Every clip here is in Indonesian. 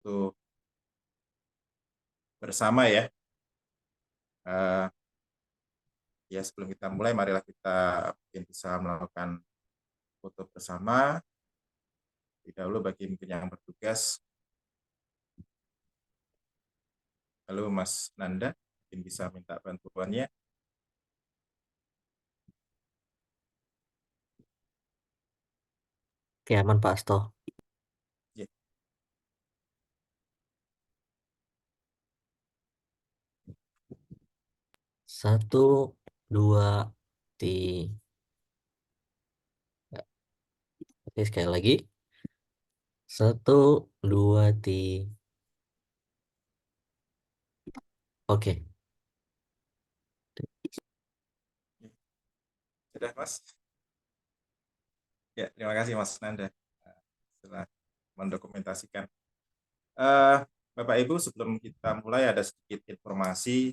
foto bersama ya. Uh, ya sebelum kita mulai, marilah kita mungkin bisa melakukan foto bersama. Terlebih dahulu bagi mungkin yang bertugas. Halo Mas Nanda, mungkin bisa minta bantuannya. Oke, aman Pak Asto. Ya, 1, 2, 3. Oke, sekali lagi. 1, 2, 3. Oke, ya. Sudah Mas? Ya, terima kasih Mas Nanda setelah mendokumentasikan. Uh, Bapak Ibu, sebelum kita mulai ada sedikit informasi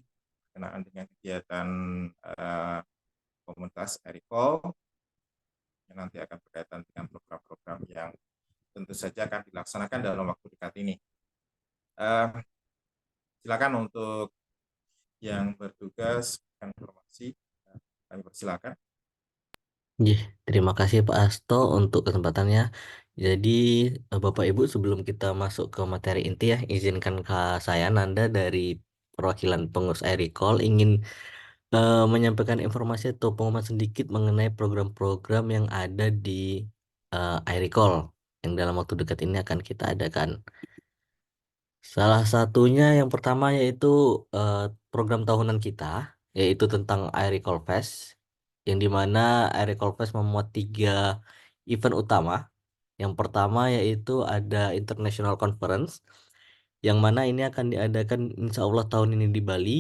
berkenaan dengan kegiatan uh, komunitas Ericol yang nanti akan berkaitan dengan program-program yang tentu saja akan dilaksanakan dalam waktu dekat ini. Uh, Silakan untuk yang bertugas informasi, kami persilakan. terima kasih Pak Asto untuk kesempatannya. Jadi, Bapak Ibu, sebelum kita masuk ke materi inti ya, izinkan saya Nanda dari perwakilan pengurus Recall ingin menyampaikan informasi atau pengumuman sedikit mengenai program-program yang ada di Recall yang dalam waktu dekat ini akan kita adakan. Salah satunya yang pertama yaitu eh, program tahunan kita, yaitu tentang iRecall Fest, yang dimana iRecall Fest memuat 3 event utama. Yang pertama yaitu ada International Conference, yang mana ini akan diadakan insya Allah tahun ini di Bali,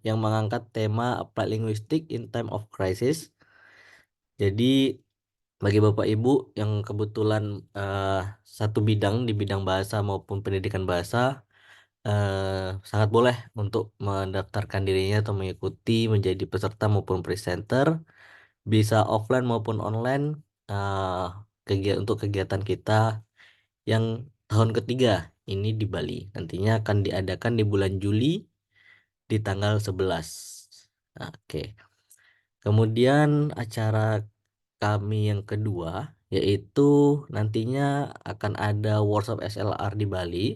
yang mengangkat tema Applied Linguistics in Time of Crisis. Jadi bagi Bapak Ibu yang kebetulan eh, satu bidang di bidang bahasa maupun pendidikan bahasa, sangat boleh untuk mendaftarkan dirinya atau mengikuti menjadi peserta maupun presenter, bisa offline maupun online, untuk kegiatan kita yang tahun ketiga ini di Bali. Nantinya akan diadakan di bulan Juli di tanggal 11. Oke. Kemudian acara kami yang kedua yaitu nantinya akan ada workshop SLR di Bali,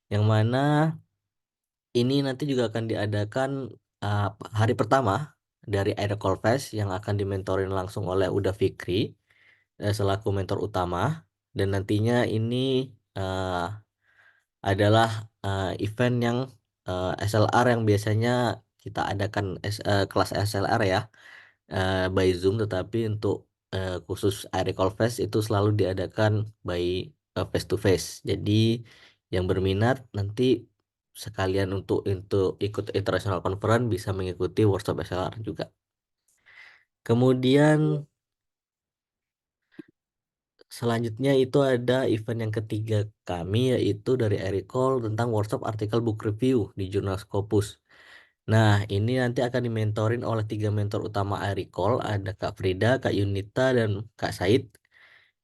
yang mana ini nanti juga akan diadakan uh, hari pertama dari Aerocall Fest yang akan dimentorin langsung oleh Uda Fikri selaku mentor utama. Dan nantinya ini uh, adalah event yang SLR yang biasanya kita adakan kelas SLR ya, by Zoom, tetapi untuk khusus Aerocall Fest itu selalu diadakan by face to face. Jadi yang berminat nanti sekalian untuk ikut international conference bisa mengikuti workshop SLR juga. Kemudian selanjutnya itu ada event yang ketiga kami, yaitu dari Ericol tentang workshop artikel book review di jurnal Scopus. Nah, ini nanti akan dimentorin oleh 3 mentor utama Ericol, ada Kak Frida, Kak Yunita, dan Kak Said,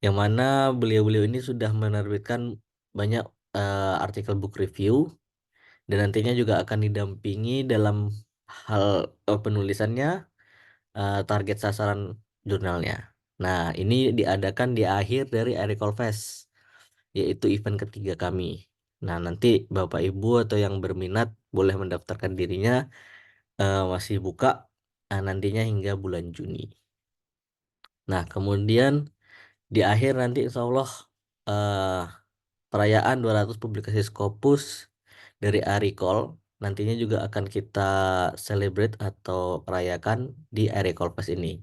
yang mana beliau-beliau ini sudah menerbitkan banyak artikel book review, dan nantinya juga akan didampingi dalam hal penulisannya, target sasaran jurnalnya. Nah, ini diadakan di akhir dari Ericol Fest, yaitu event ketiga kami. Nah, nanti Bapak Ibu atau yang berminat boleh mendaftarkan dirinya, masih buka nantinya hingga bulan Juni. Nah, kemudian di akhir nanti insya Allah eh, perayaan 200 publikasi Scopus dari Aricol nantinya juga akan kita celebrate atau rayakan di Aricol Fest ini.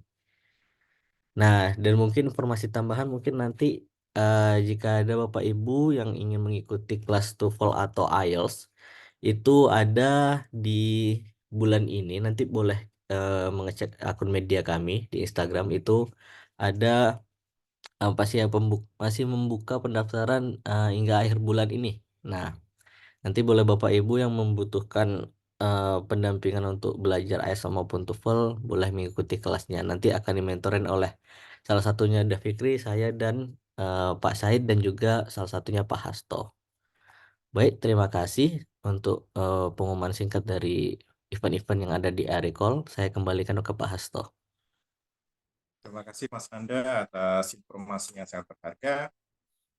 Nah, dan mungkin informasi tambahan mungkin nanti jika ada Bapak Ibu yang ingin mengikuti kelas TOEFL atau IELTS, itu ada di bulan ini, nanti boleh mengecek akun media kami di Instagram, itu ada masih membuka pendaftaran hingga akhir bulan ini. Nah, nanti boleh Bapak Ibu yang membutuhkan pendampingan untuk belajar IELTS maupun TOEFL boleh mengikuti kelasnya. Nanti akan dimentorin oleh salah satunya Davikri, saya, dan Pak Said, dan juga salah satunya Pak Hasto. Baik, terima kasih untuk pengumuman singkat dari event-event yang ada di Aricol. Saya kembalikan ke Pak Hasto. Terima kasih Mas Nanda atas informasi yang sangat berharga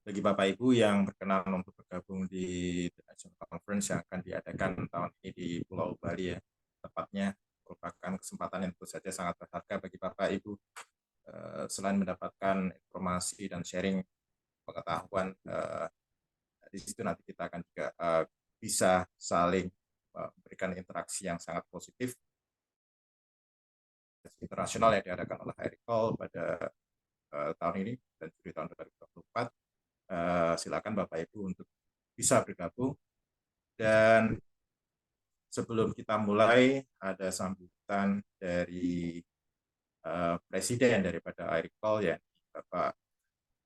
bagi Bapak Ibu yang berkenan untuk bergabung di The National Conference yang akan diadakan tahun ini di Pulau Bali ya. Tepatnya merupakan kesempatan yang tentu saja sangat berharga bagi Bapak Ibu. Selain mendapatkan informasi dan sharing pengetahuan, di situ nanti kita akan juga bisa saling memberikan interaksi yang sangat positif internasional yang diadakan oleh Ericol pada tahun ini dan Juli tahun 2024. Silakan Bapak Ibu untuk bisa bergabung. Dan sebelum kita mulai, ada sambutan dari Presiden daripada Ericol, ya, Bapak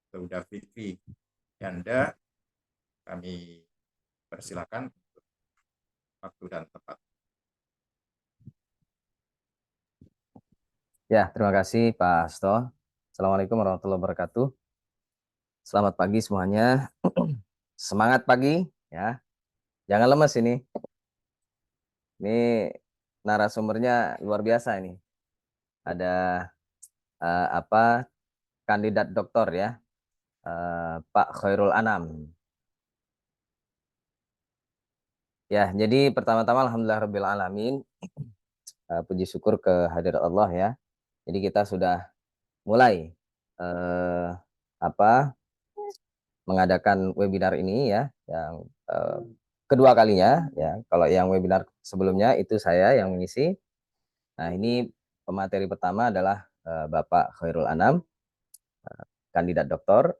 Dauda Fikri Yanda. Kami persilakan untuk waktu dan tempat. Ya, terima kasih Pak Hasto. Assalamualaikum warahmatullahi wabarakatuh. Selamat pagi semuanya. Semangat pagi ya. Jangan lemes ini. Ini narasumbernya luar biasa ini. Ada kandidat doktor ya. Pak Khairul Anam. Ya, jadi pertama-tama alhamdulillahirabbil alamin. Puji syukur kehadirat Allah ya. Jadi kita sudah mulai mengadakan webinar ini ya, yang kedua kalinya ya. Kalau yang webinar sebelumnya itu saya yang mengisi. Nah, ini pemateri pertama adalah Bapak Khairul Anam, kandidat doktor.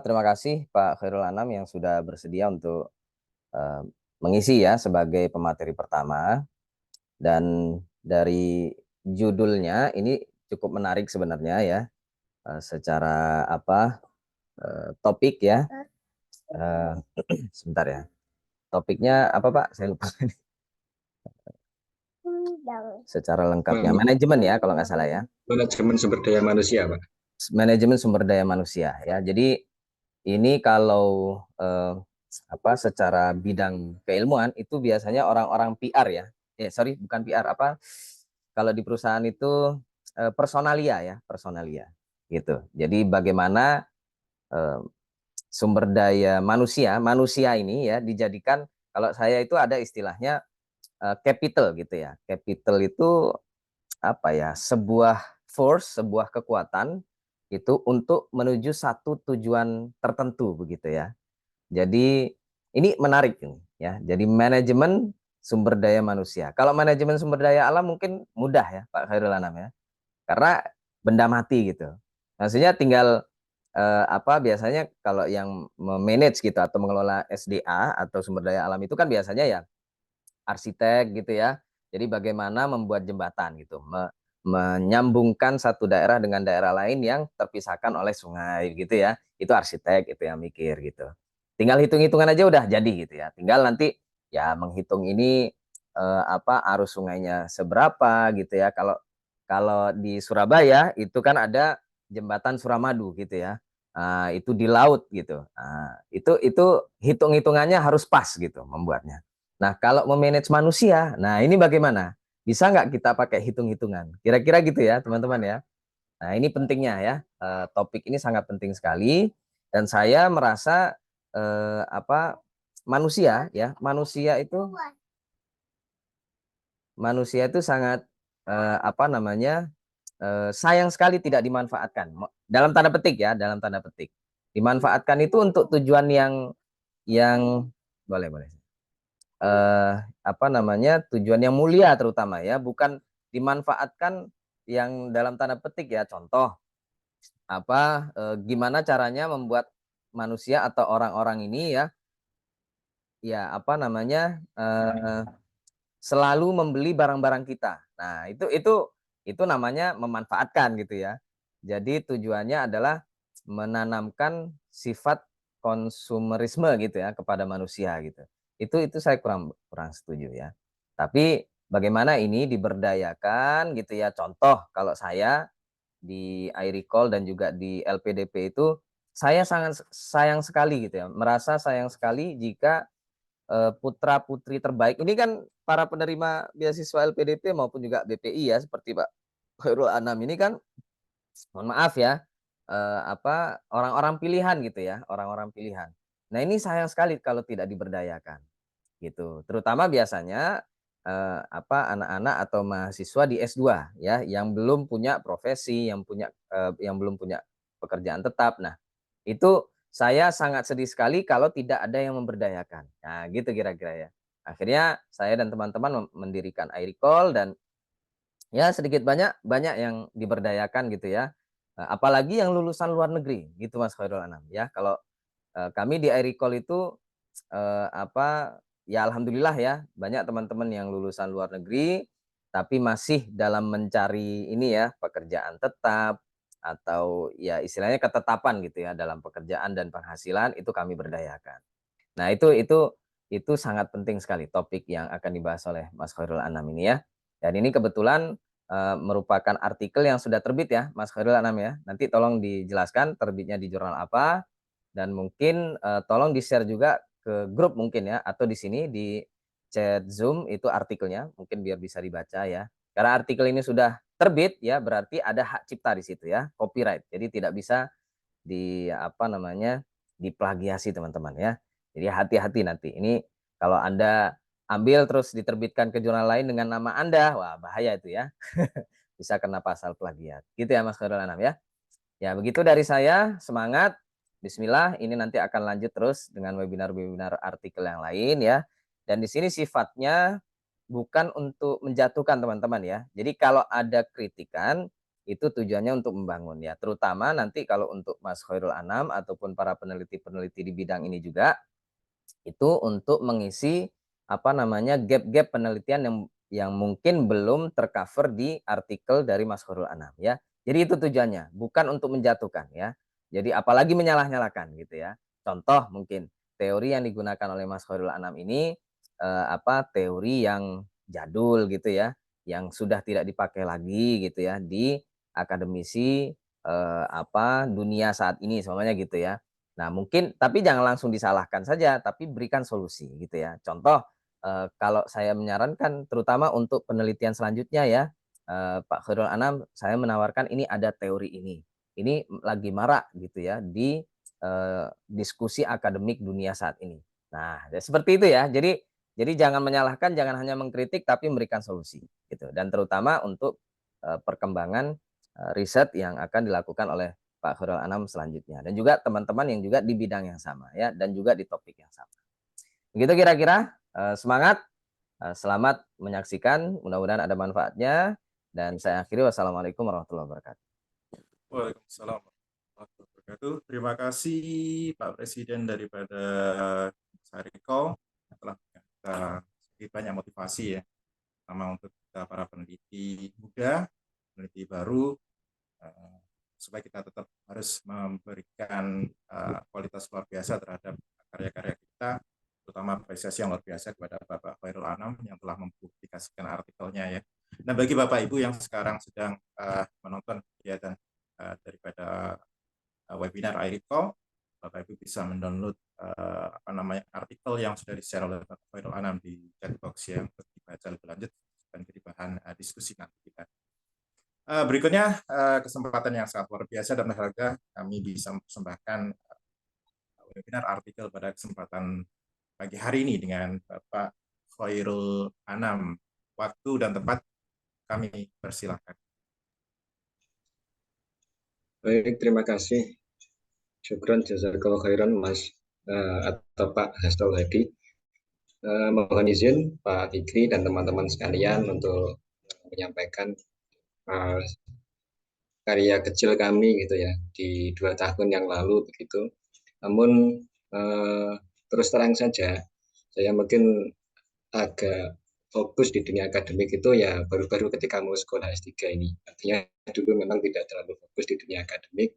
Terima kasih Pak Khairul Anam yang sudah bersedia untuk mengisi ya sebagai pemateri pertama. Dan dari judulnya ini cukup menarik sebenarnya ya, secara topik ya. Sebentar ya. Topiknya apa Pak? Saya lupa. Secara lengkapnya manajemen ya kalau nggak salah ya. Manajemen sumber daya manusia, Pak. Manajemen sumber daya manusia ya. Jadi ini kalau secara bidang keilmuan itu biasanya orang-orang PR ya. Sorry, bukan PR, kalau di perusahaan itu personalia ya, personalia gitu. Jadi bagaimana sumber daya manusia ini ya dijadikan, kalau saya itu ada istilahnya capital gitu ya. Capital itu sebuah force, sebuah kekuatan itu untuk menuju satu tujuan tertentu begitu ya. Jadi ini menarik ini ya. Jadi manajemen sumber daya manusia. Kalau manajemen sumber daya alam mungkin mudah ya Pak Khairul Anam ya. Karena benda mati gitu. Maksudnya tinggal biasanya kalau yang memanage gitu atau mengelola SDA atau sumber daya alam itu kan biasanya ya arsitek gitu ya. Jadi bagaimana membuat jembatan gitu, menyambungkan satu daerah dengan daerah lain yang terpisahkan oleh sungai gitu ya. Itu arsitek itu yang mikir gitu. Tinggal hitung-hitungan aja udah jadi gitu ya. Tinggal nanti ya menghitung ini arus sungainya seberapa gitu ya. Kalau kalau di Surabaya itu kan ada jembatan Suramadu gitu ya. Itu di laut gitu. Itu hitung-hitungannya harus pas gitu membuatnya. Nah, kalau memanage manusia, nah ini bagaimana? Bisa nggak kita pakai hitung-hitungan? Kira-kira gitu ya, teman-teman ya. Nah, ini pentingnya ya. Topik ini sangat penting sekali. Dan saya merasa manusia ya, manusia itu sangat sayang sekali tidak dimanfaatkan. Dalam tanda petik ya, dalam tanda petik. Dimanfaatkan itu untuk tujuan yang boleh. Tujuan yang mulia terutama ya, bukan dimanfaatkan yang dalam tanda petik ya. Contoh gimana caranya membuat manusia atau orang-orang ini selalu membeli barang-barang kita. Nah, itu namanya memanfaatkan gitu ya. Jadi tujuannya adalah menanamkan sifat konsumerisme gitu ya kepada manusia gitu. Itu saya kurang setuju ya. Tapi bagaimana ini diberdayakan gitu ya. Contoh kalau saya di iRecall dan juga di LPDP itu saya sangat sayang sekali gitu ya, merasa sayang sekali jika putra-putri terbaik ini kan para penerima beasiswa LPDP maupun juga BPI ya seperti Pak Khairul Anam ini kan mohon maaf ya orang-orang pilihan gitu ya, orang-orang pilihan. Nah, ini sayang sekali kalau tidak diberdayakan gitu. Terutama biasanya anak-anak atau mahasiswa di S2 ya yang belum punya profesi, yang belum punya pekerjaan tetap. Nah, itu saya sangat sedih sekali kalau tidak ada yang memberdayakan. Nah, gitu kira-kira ya. Akhirnya saya dan teman-teman mendirikan iRecall dan ya sedikit banyak yang diberdayakan gitu ya. Apalagi yang lulusan luar negeri gitu Mas Khairul Anam ya. Kalau kami di iRecall itu ya alhamdulillah ya banyak teman-teman yang lulusan luar negeri tapi masih dalam mencari ini ya pekerjaan tetap atau ya istilahnya ketetapan gitu ya dalam pekerjaan dan penghasilan itu kami berdayakan. Nah, itu sangat penting sekali topik yang akan dibahas oleh Mas Khairul Anam ini ya. Dan ini kebetulan merupakan artikel yang sudah terbit ya Mas Khairul Anam ya. Nanti tolong dijelaskan terbitnya di jurnal apa dan mungkin tolong di-share juga ke grup mungkin ya atau di sini di chat Zoom itu artikelnya mungkin biar bisa dibaca ya. Karena artikel ini sudah terbit ya berarti ada hak cipta di situ ya, copyright. Jadi tidak bisa diplagiasi teman-teman ya. Jadi hati-hati nanti. Ini kalau Anda ambil terus diterbitkan ke jurnal lain dengan nama Anda, wah bahaya itu ya. Bisa kena pasal plagiat. Gitu ya Mas Khairul Anam ya. Ya begitu dari saya, semangat. Bismillah, ini nanti akan lanjut terus dengan webinar-webinar artikel yang lain ya. Dan di sini sifatnya bukan untuk menjatuhkan teman-teman ya. Jadi kalau ada kritikan itu tujuannya untuk membangun ya. Terutama nanti kalau untuk Mas Khairul Anam ataupun para peneliti-peneliti di bidang ini juga itu untuk mengisi gap-gap penelitian yang mungkin belum tercover di artikel dari Mas Khairul Anam ya. Jadi itu tujuannya, bukan untuk menjatuhkan ya. Jadi apalagi menyalah-nyalahkan gitu ya. Contoh mungkin teori yang digunakan oleh Mas Khairul Anam ini teori yang jadul gitu ya, yang sudah tidak dipakai lagi gitu ya di akademisi dunia saat ini semuanya gitu ya. Nah, mungkin tapi jangan langsung disalahkan saja, tapi berikan solusi gitu ya. Contoh, kalau saya menyarankan terutama untuk penelitian selanjutnya ya, Pak Khairul Anam, saya menawarkan ini ada teori ini. Ini lagi marak gitu ya di diskusi akademik dunia saat ini. Nah, seperti itu ya. Jadi jangan menyalahkan, jangan hanya mengkritik, tapi memberikan solusi gitu. Dan terutama untuk perkembangan riset yang akan dilakukan oleh Pak Khairul Anam selanjutnya dan juga teman-teman yang juga di bidang yang sama ya dan juga di topik yang sama. Begitu kira-kira, semangat, selamat menyaksikan, mudah-mudahan ada manfaatnya dan saya akhiri wassalamualaikum warahmatullahi wabarakatuh. Waalaikumsalam warahmatullahi wabarakatuh. Terima kasih Pak Presiden daripada Sariko yang telah kita sedikit banyak motivasi ya, terutama untuk kita para peneliti muda, peneliti baru, supaya kita tetap harus memberikan kualitas luar biasa terhadap karya-karya kita, terutama apresiasi yang luar biasa kepada Bapak Khairul Anam yang telah mempublikasikan artikelnya ya. Nah, bagi Bapak Ibu yang sekarang sedang menonton kegiatan daripada webinar iRecall, Bapak Ibu bisa mendownload artikel yang sudah di-share oleh Bapak Khairul Anam di chat box ya untuk dibaca lebih lanjut dan jadi bahan diskusi nanti kita. Berikutnya kesempatan yang sangat luar biasa dan berharga, kami bisa mempersembahkan webinar artikel pada kesempatan pagi hari ini dengan Bapak Khairul Anam. Waktu dan tempat kami persilahkan. Baik, terima kasih. Syukran jazakallahu khairan Mas atau Pak Hasto Hadi. Mohon izin Pak Fikri dan teman-teman sekalian untuk menyampaikan karya kecil kami gitu ya di 2 tahun yang lalu begitu. Namun terus terang saja saya mungkin agak fokus di dunia akademik itu ya baru-baru ketika mau sekolah S3 ini. Artinya dulu memang tidak terlalu fokus di dunia akademik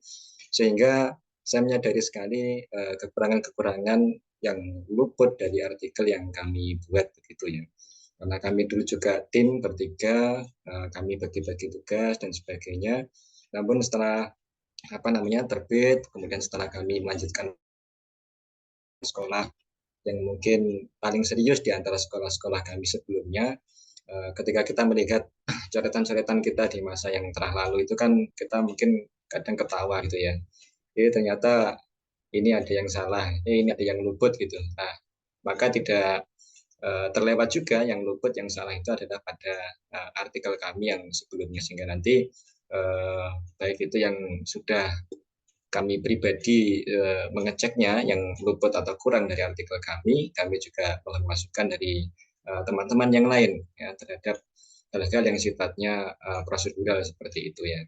sehingga saya menyadari sekali kekurangan-kekurangan yang luput dari artikel yang kami buat begitu ya. Karena kami dulu juga tim bertiga, kami bagi-bagi tugas dan sebagainya. Namun setelah terbit, kemudian setelah kami melanjutkan sekolah yang mungkin paling serius di antara sekolah-sekolah kami sebelumnya, ketika kita melihat coretan-coretan kita di masa yang telah lalu itu kan kita mungkin kadang ketawa gitu ya. Jadi ternyata ini ada yang salah, ini ada yang luput gitu. Nah, maka tidak terlewat juga yang luput, yang salah itu adalah pada artikel kami yang sebelumnya, sehingga nanti baik itu yang sudah kami pribadi mengeceknya yang luput atau kurang dari artikel kami juga mohon masukan dari teman-teman yang lain ya, terhadap hal-hal yang sifatnya prosedural seperti itu ya.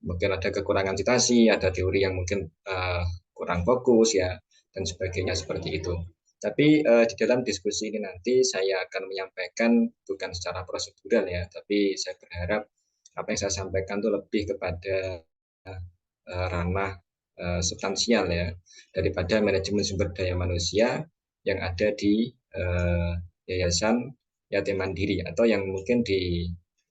Mungkin ada kekurangan citasi, ada teori yang mungkin kurang fokus ya, dan sebagainya seperti itu. Tapi di dalam diskusi ini nanti saya akan menyampaikan bukan secara prosedural ya, tapi saya berharap apa yang saya sampaikan itu lebih kepada ranah substansial ya, daripada manajemen sumber daya manusia yang ada di Yayasan Yatim Mandiri, atau yang mungkin di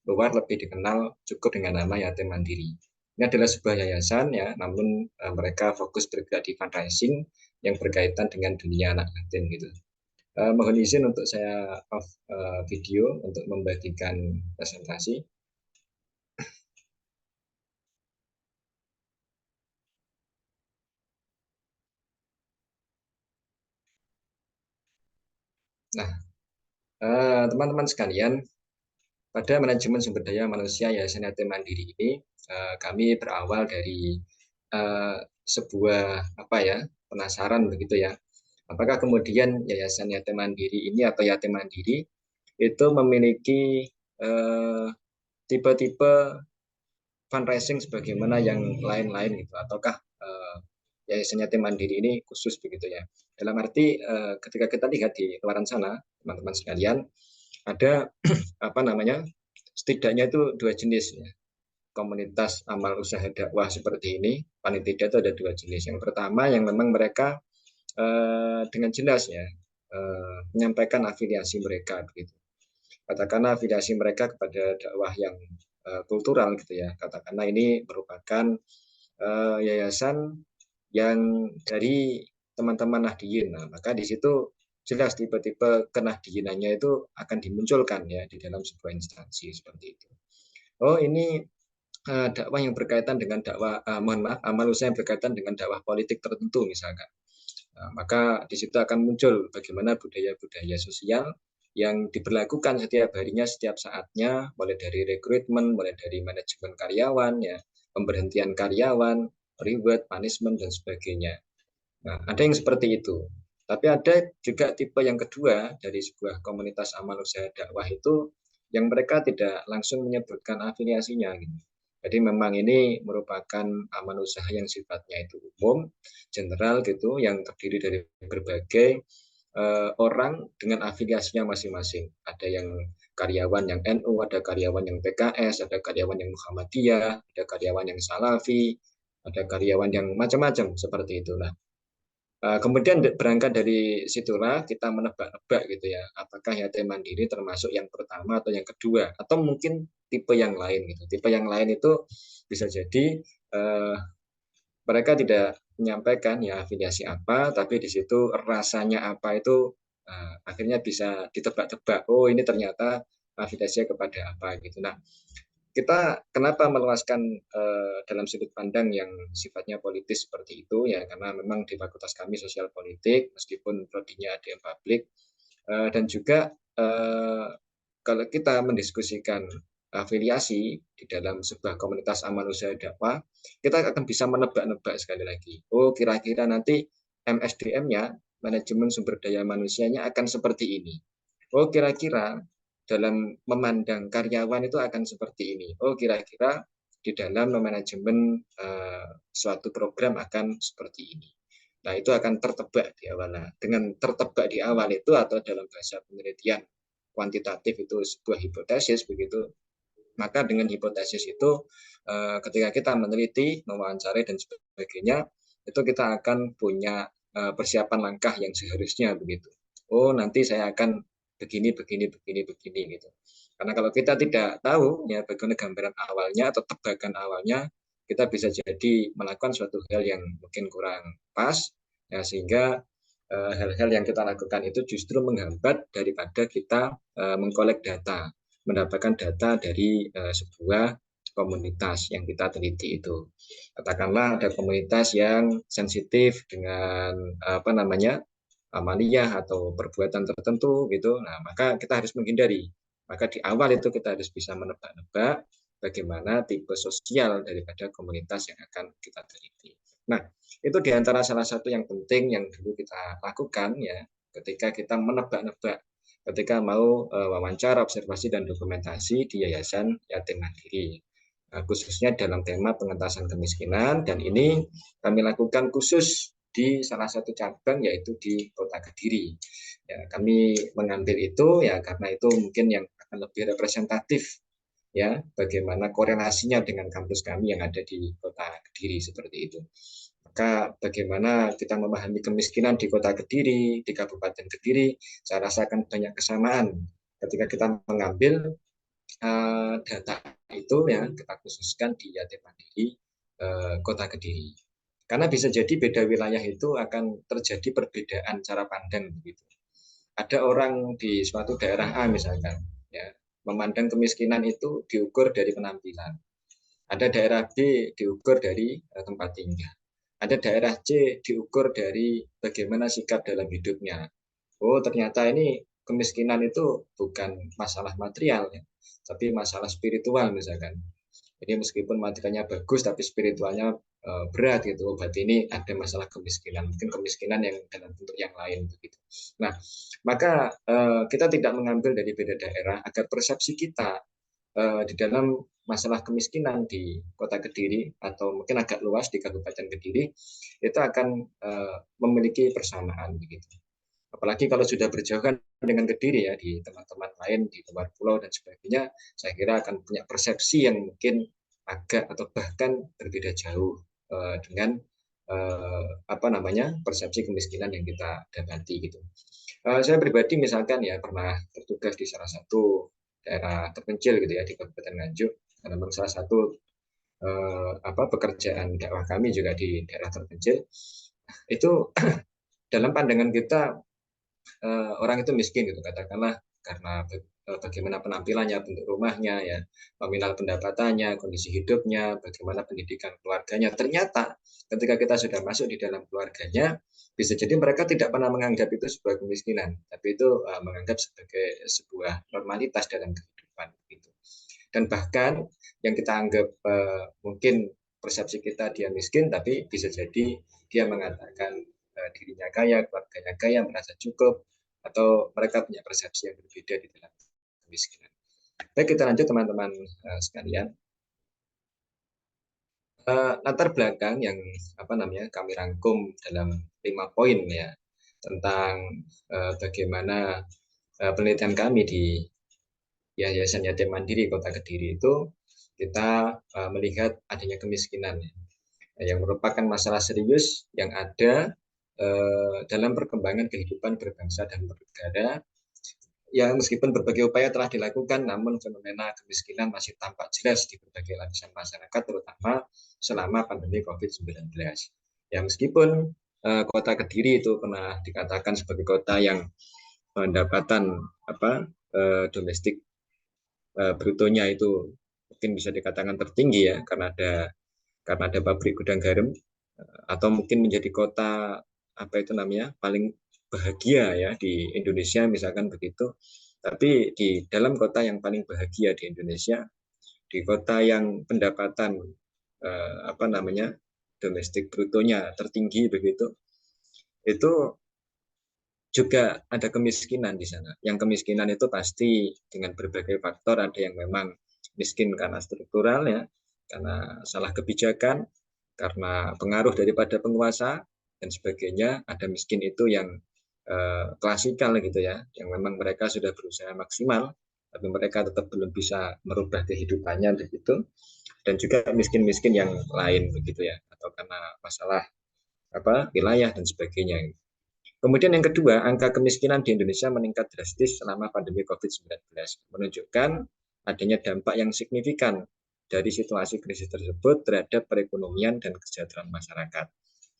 luar lebih dikenal cukup dengan nama Yatim Mandiri. Ini adalah sebuah yayasan ya, namun mereka fokus bergerak di fundraising yang berkaitan dengan dunia anak yatim gitu. Mohon izin untuk saya off video untuk membagikan presentasi. Nah, teman-teman sekalian, pada manajemen sumber daya manusia Yayasan Yatim Mandiri ini, kami berawal dari sebuah penasaran begitu ya. Apakah kemudian Yayasan Yatim Mandiri ini atau Yatim Mandiri itu memiliki tipe-tipe fundraising sebagaimana yang lain-lain gitu, ataukah Yayasan Yatim Mandiri ini khusus begitu ya. Dalam arti ketika kita lihat di luaran sana, teman-teman sekalian, ada setidaknya itu dua jenis ya. Komunitas amal usaha dakwah seperti ini, paling tidak itu ada dua jenis. Yang pertama yang memang mereka dengan jelas ya menyampaikan afiliasi mereka begitu. Katakanlah afiliasi mereka kepada dakwah yang kultural gitu ya. Katakanlah ini merupakan yayasan yang dari teman-teman Nahdiyin. Nah, maka di situ jelas tipe-tipe kenahdiyinannya itu akan dimunculkan ya di dalam sebuah instansi seperti itu. Oh, ini dakwah yang berkaitan dengan dakwah amal usaha yang berkaitan dengan dakwah politik tertentu misalkan. Nah, maka di situ akan muncul bagaimana budaya-budaya sosial yang diberlakukan setiap harinya, setiap saatnya, mulai dari rekrutmen, mulai dari manajemen karyawan, ya, pemberhentian karyawan, reward, punishment, dan sebagainya. Nah, ada yang seperti itu. Tapi ada juga tipe yang kedua dari sebuah komunitas amal usaha dakwah itu yang mereka tidak langsung menyebutkan afiliasinya. Gitu. Jadi memang ini merupakan amal usaha yang sifatnya itu umum, general gitu, yang terdiri dari berbagai orang dengan afiliasinya masing-masing. Ada yang karyawan yang NU, ada karyawan yang PKS, ada karyawan yang Muhammadiyah, ada karyawan yang Salafi, ada karyawan yang macam-macam seperti itu. Nah, kemudian berangkat dari situlah kita menebak-nebak gitu ya, apakah Yatim Mandiri termasuk yang pertama atau yang kedua, atau mungkin tipe yang lain gitu. Tipe yang lain itu bisa jadi mereka tidak menyampaikan ya afiliasi apa, tapi di situ rasanya apa itu akhirnya bisa ditebak-tebak. Oh, ini ternyata afiliasinya kepada apa gitu. Nah, kita kenapa meluaskan dalam sudut pandang yang sifatnya politis seperti itu ya, karena memang di fakultas kami sosial politik meskipun prodinya ADM publik, dan juga kalau kita mendiskusikan afiliasi di dalam sebuah komunitas amal usaha dakwah, kita akan bisa menebak-nebak sekali lagi. Oh, kira-kira nanti MSDM-nya, manajemen sumber daya manusianya akan seperti ini. Oh, kira-kira dalam memandang karyawan itu akan seperti ini. Oh, kira-kira di dalam manajemen suatu program akan seperti ini. Nah, itu akan tertebak di awal. Nah, dengan tertebak di awal itu atau dalam bahasa penelitian kuantitatif itu sebuah hipotesis begitu. Maka dengan hipotesis itu ketika kita meneliti, mewawancarai dan sebagainya, itu kita akan punya persiapan langkah yang seharusnya begitu. Oh, nanti saya akan begini gitu. Karena kalau kita tidak tahu ya bagaimana gambaran awalnya atau tebakan awalnya, kita bisa jadi melakukan suatu hal yang mungkin kurang pas, ya, sehingga hal-hal yang kita lakukan itu justru menghambat daripada kita mengkolek data, mendapatkan data dari sebuah komunitas yang kita teliti itu. Katakanlah ada komunitas yang sensitif dengan apa namanya amaliyah atau perbuatan tertentu gitu. Nah, maka kita harus menghindari. Maka di awal itu kita harus bisa menebak-nebak bagaimana tipe sosial daripada komunitas yang akan kita teliti. Nah, itu diantara salah satu yang penting yang dulu kita lakukan ya, ketika kita menebak-nebak, ketika mau wawancara, observasi dan dokumentasi di Yayasan Yatim Mandiri, khususnya dalam tema pengentasan kemiskinan, dan ini kami lakukan khusus di salah satu cabang yaitu di Kota Kediri. Ya, kami mengambil itu ya karena itu mungkin yang akan lebih representatif ya bagaimana korelasinya dengan kampus kami yang ada di Kota Kediri seperti itu. Maka bagaimana kita memahami kemiskinan di Kota Kediri, di Kabupaten Kediri, saya rasakan banyak kesamaan ketika kita mengambil data itu ya kita khususkan di Yatim Mandiri Kota Kediri. Karena bisa jadi beda wilayah itu akan terjadi perbedaan cara pandang begitu. Ada orang di suatu daerah A misalkan, ya, memandang kemiskinan itu diukur dari penampilan. Ada daerah B diukur dari tempat tinggal. Ada daerah C diukur dari bagaimana sikap dalam hidupnya. Oh, ternyata ini kemiskinan itu bukan masalah material, ya, tapi masalah spiritual misalkan. Jadi meskipun materialnya bagus, tapi spiritualnya berat gitu. Berarti ini ada masalah kemiskinan, mungkin kemiskinan yang dalam bentuk yang lain begitu. Nah, maka kita tidak mengambil dari beda daerah agar persepsi kita di dalam masalah kemiskinan di Kota Kediri atau mungkin agak luas di Kabupaten Kediri itu akan memiliki persamaan begitu. Apalagi kalau sudah berjauhan dengan Kediri ya di teman-teman lain di luar pulau dan sebagainya, saya kira akan punya persepsi yang mungkin agak atau bahkan berbeda jauh dengan apa namanya persepsi kemiskinan yang kita dapati gitu. Saya pribadi misalkan ya pernah bertugas di salah satu daerah terpencil gitu ya di Kabupaten Nganjuk, karena memang salah satu pekerjaan dakwah kami juga di daerah terpencil. Itu dalam pandangan kita orang itu miskin gitu katakanlah karena bagaimana penampilannya, bentuk rumahnya, ya, nominal pendapatannya, kondisi hidupnya, bagaimana pendidikan keluarganya. Ternyata ketika kita sudah masuk di dalam keluarganya, bisa jadi mereka tidak pernah menganggap itu sebuah kemiskinan, tapi itu menganggap sebagai sebuah normalitas dalam kehidupan. Gitu. Dan bahkan yang kita anggap mungkin persepsi kita dia miskin, tapi bisa jadi dia mengatakan dirinya kaya, keluarganya kaya, merasa cukup, atau mereka punya persepsi yang berbeda di dalam kemiskinan. Baik, kita lanjut teman-teman sekalian. Latar belakang yang kami rangkum dalam 5 poin ya tentang bagaimana penelitian kami di Yayasan Yatim Mandiri Kota Kediri itu kita melihat adanya kemiskinan yang merupakan masalah serius yang ada dalam perkembangan kehidupan berbangsa dan bernegara. Ya, meskipun berbagai upaya telah dilakukan, namun fenomena kemiskinan masih tampak jelas di berbagai lapisan masyarakat, terutama selama pandemi COVID-19. Ya, meskipun Kota Kediri itu pernah dikatakan sebagai kota yang pendapatan domestik brutonya itu mungkin bisa dikatakan tertinggi ya, karena ada pabrik gudang garam, atau mungkin menjadi kota paling bahagia ya di Indonesia misalkan begitu. Tapi di dalam kota yang paling bahagia di Indonesia, di kota yang pendapatan domestik brutonya tertinggi begitu, itu juga ada kemiskinan di sana. Yang kemiskinan itu pasti dengan berbagai faktor, ada yang memang miskin karena struktural ya, karena salah kebijakan, karena pengaruh daripada penguasa dan sebagainya. Ada miskin itu yang klasikal gitu ya, yang memang mereka sudah berusaha maksimal, tapi mereka tetap belum bisa merubah kehidupannya begitu. Dan juga miskin-miskin yang lain begitu ya, atau karena masalah wilayah dan sebagainya. Kemudian yang kedua, angka kemiskinan di Indonesia meningkat drastis selama pandemi COVID-19, menunjukkan adanya dampak yang signifikan dari situasi krisis tersebut terhadap perekonomian dan kesejahteraan masyarakat.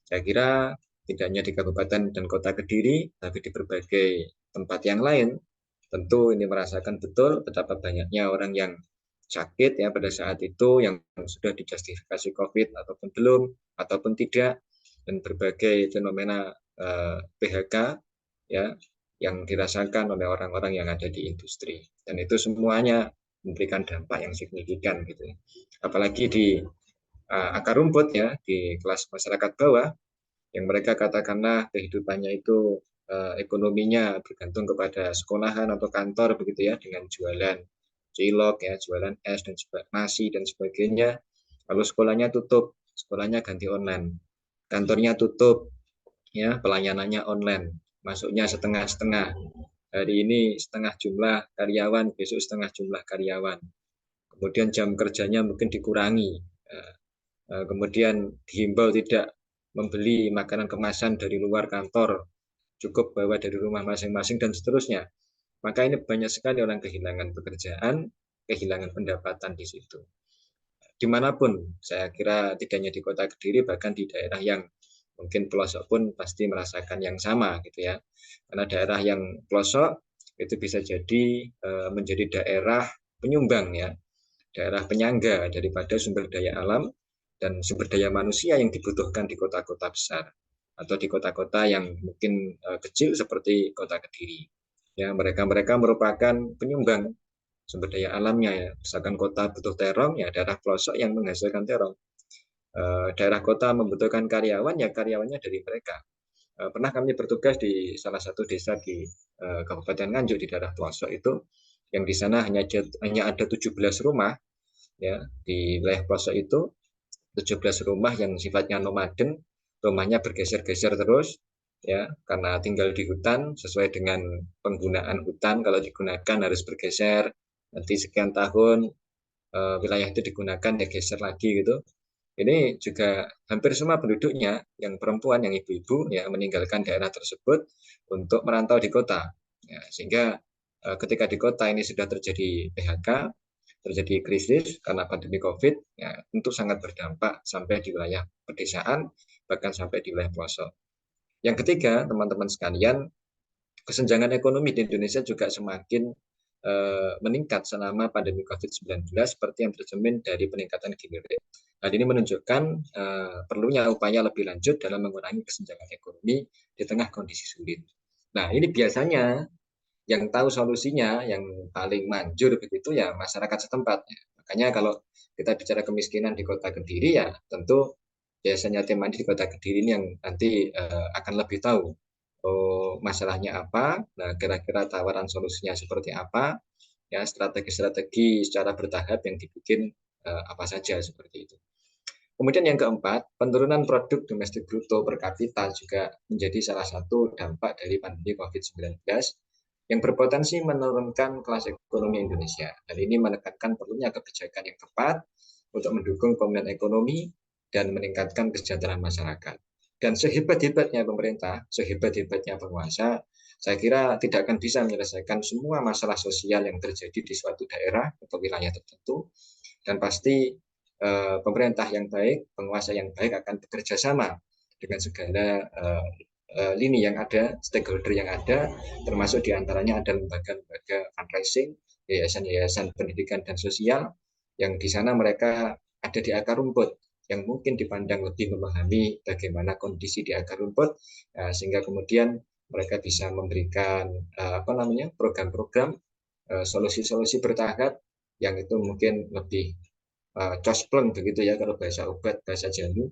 Saya kira tidak hanya di Kabupaten dan Kota Kediri, tapi di berbagai tempat yang lain, tentu ini merasakan betul betapa banyaknya orang yang sakit ya pada saat itu, yang sudah dijustifikasi COVID ataupun belum, ataupun tidak, dan berbagai fenomena PHK ya yang dirasakan oleh orang-orang yang ada di industri, dan itu semuanya memberikan dampak yang signifikan gitu ya. Apalagi di akar rumput ya, di kelas masyarakat bawah yang mereka katakanlah kehidupannya itu ekonominya bergantung kepada sekolahan atau kantor begitu ya, dengan jualan cilok ya, jualan es dan nasi dan sebagainya. Lalu sekolahnya tutup, sekolahnya ganti online, kantornya tutup ya, pelayanannya online, masuknya setengah-setengah. Hari ini setengah jumlah karyawan, besok setengah jumlah karyawan. Kemudian jam kerjanya mungkin dikurangi. Kemudian dihimbau tidak membeli makanan kemasan dari luar kantor, cukup bawa dari rumah masing-masing dan seterusnya. Maka ini banyak sekali orang kehilangan pekerjaan, kehilangan pendapatan di situ. Dimanapun, saya kira tidak hanya di Kota Kediri, bahkan di daerah yang mungkin pelosok pun pasti merasakan yang sama gitu ya. Karena daerah yang pelosok itu bisa jadi menjadi daerah penyumbang ya, daerah penyangga daripada sumber daya alam dan sumber daya manusia yang dibutuhkan di kota-kota besar atau di kota-kota yang mungkin kecil seperti Kota Kediri. Ya, mereka merupakan penyumbang sumber daya alamnya ya. Misalkan kota butuh terong, ya daerah pelosok yang menghasilkan terong. Daerah kota membutuhkan karyawan, ya karyawannya dari mereka. Pernah kami bertugas di salah satu desa di Kabupaten Nganjuk di daerah pelosok itu, yang di sana hanya ada 17 rumah ya, di wilayah pelosok itu 17 rumah yang sifatnya nomaden, rumahnya bergeser-geser terus ya, karena tinggal di hutan sesuai dengan penggunaan hutan, kalau digunakan harus bergeser, nanti sekian tahun wilayah itu digunakan ya geser lagi gitu. Ini juga hampir semua penduduknya yang perempuan, yang ibu-ibu ya meninggalkan daerah tersebut untuk merantau di kota. Ya, sehingga ketika di kota ini sudah terjadi PHK, terjadi krisis karena pandemi COVID, ya tentu sangat berdampak sampai di wilayah pedesaan, bahkan sampai di wilayah pelosok. Yang ketiga, teman-teman sekalian, kesenjangan ekonomi di Indonesia juga semakin meningkat selama pandemi COVID-19 seperti yang tercermin dari peningkatan Gini rate. Hal ini menunjukkan perlunya upaya lebih lanjut dalam mengurangi kesenjangan ekonomi di tengah kondisi sulit. Nah, ini biasanya yang tahu solusinya, yang paling manjur begitu ya masyarakat setempat. Makanya kalau kita bicara kemiskinan di Kota Kediri ya tentu biasanya tim mandi di Kota Kediri ini yang nanti akan lebih tahu masalahnya apa, nah kira-kira tawaran solusinya seperti apa, ya strategi-strategi secara bertahap yang dibikin apa saja seperti itu. Kemudian yang keempat, penurunan produk domestik bruto per kapita juga menjadi salah satu dampak dari pandemi COVID-19 yang berpotensi menurunkan kelas ekonomi Indonesia. Dan ini menekankan perlunya kebijakan yang tepat untuk mendukung pemulihan ekonomi dan meningkatkan kesejahteraan masyarakat. Dan sehebat-hebatnya pemerintah, sehebat-hebatnya penguasa, saya kira tidak akan bisa menyelesaikan semua masalah sosial yang terjadi di suatu daerah atau wilayah tertentu. Dan pasti pemerintah yang baik, penguasa yang baik akan bekerja sama dengan segala lini yang ada, stakeholder yang ada, termasuk diantaranya ada lembaga-lembaga fundraising, yayasan-yayasan pendidikan dan sosial, yang di sana mereka ada di akar rumput, yang mungkin dipandang lebih memahami bagaimana kondisi di akar rumput, sehingga kemudian mereka bisa memberikan program-program, solusi-solusi bertahap yang itu mungkin lebih cospleng begitu ya kalau bahasa obat, bahasa jamu,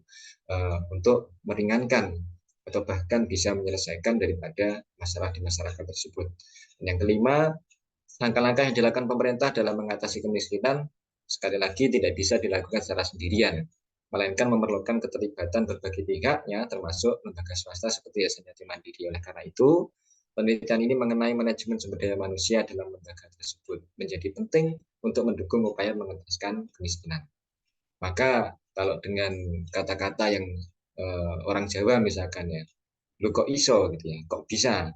untuk meringankan atau bahkan bisa menyelesaikan daripada masalah di masyarakat tersebut. Dan yang kelima, langkah-langkah yang dilakukan pemerintah dalam mengatasi kemiskinan sekali lagi tidak bisa dilakukan secara sendirian, melainkan memerlukan keterlibatan berbagai pihak, ya, termasuk lembaga swasta seperti Yayasan Yatim Mandiri. Oleh karena itu, penelitian ini mengenai manajemen sumber daya manusia dalam lembaga tersebut menjadi penting untuk mendukung upaya mengentaskan kemiskinan. Maka kalau dengan kata-kata yang orang Jawa misalkan ya, lu kok iso gitu ya, kok bisa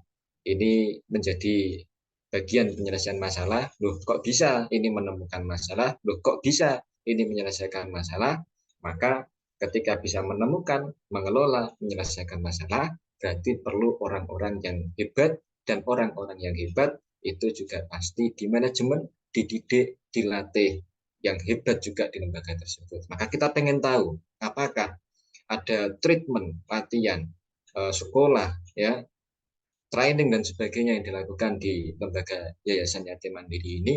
ini menjadi bagian penyelesaian masalah, loh kok bisa ini menemukan masalah, loh kok bisa ini menyelesaikan masalah, maka ketika bisa menemukan, mengelola, menyelesaikan masalah, berarti perlu orang-orang yang hebat, dan orang-orang yang hebat itu juga pasti di manajemen, dididik, dilatih, yang hebat juga di lembaga tersebut. Maka kita pengen tahu apakah ada treatment, latihan, sekolah, ya, training dan sebagainya yang dilakukan di lembaga Yayasan Yatim Mandiri ini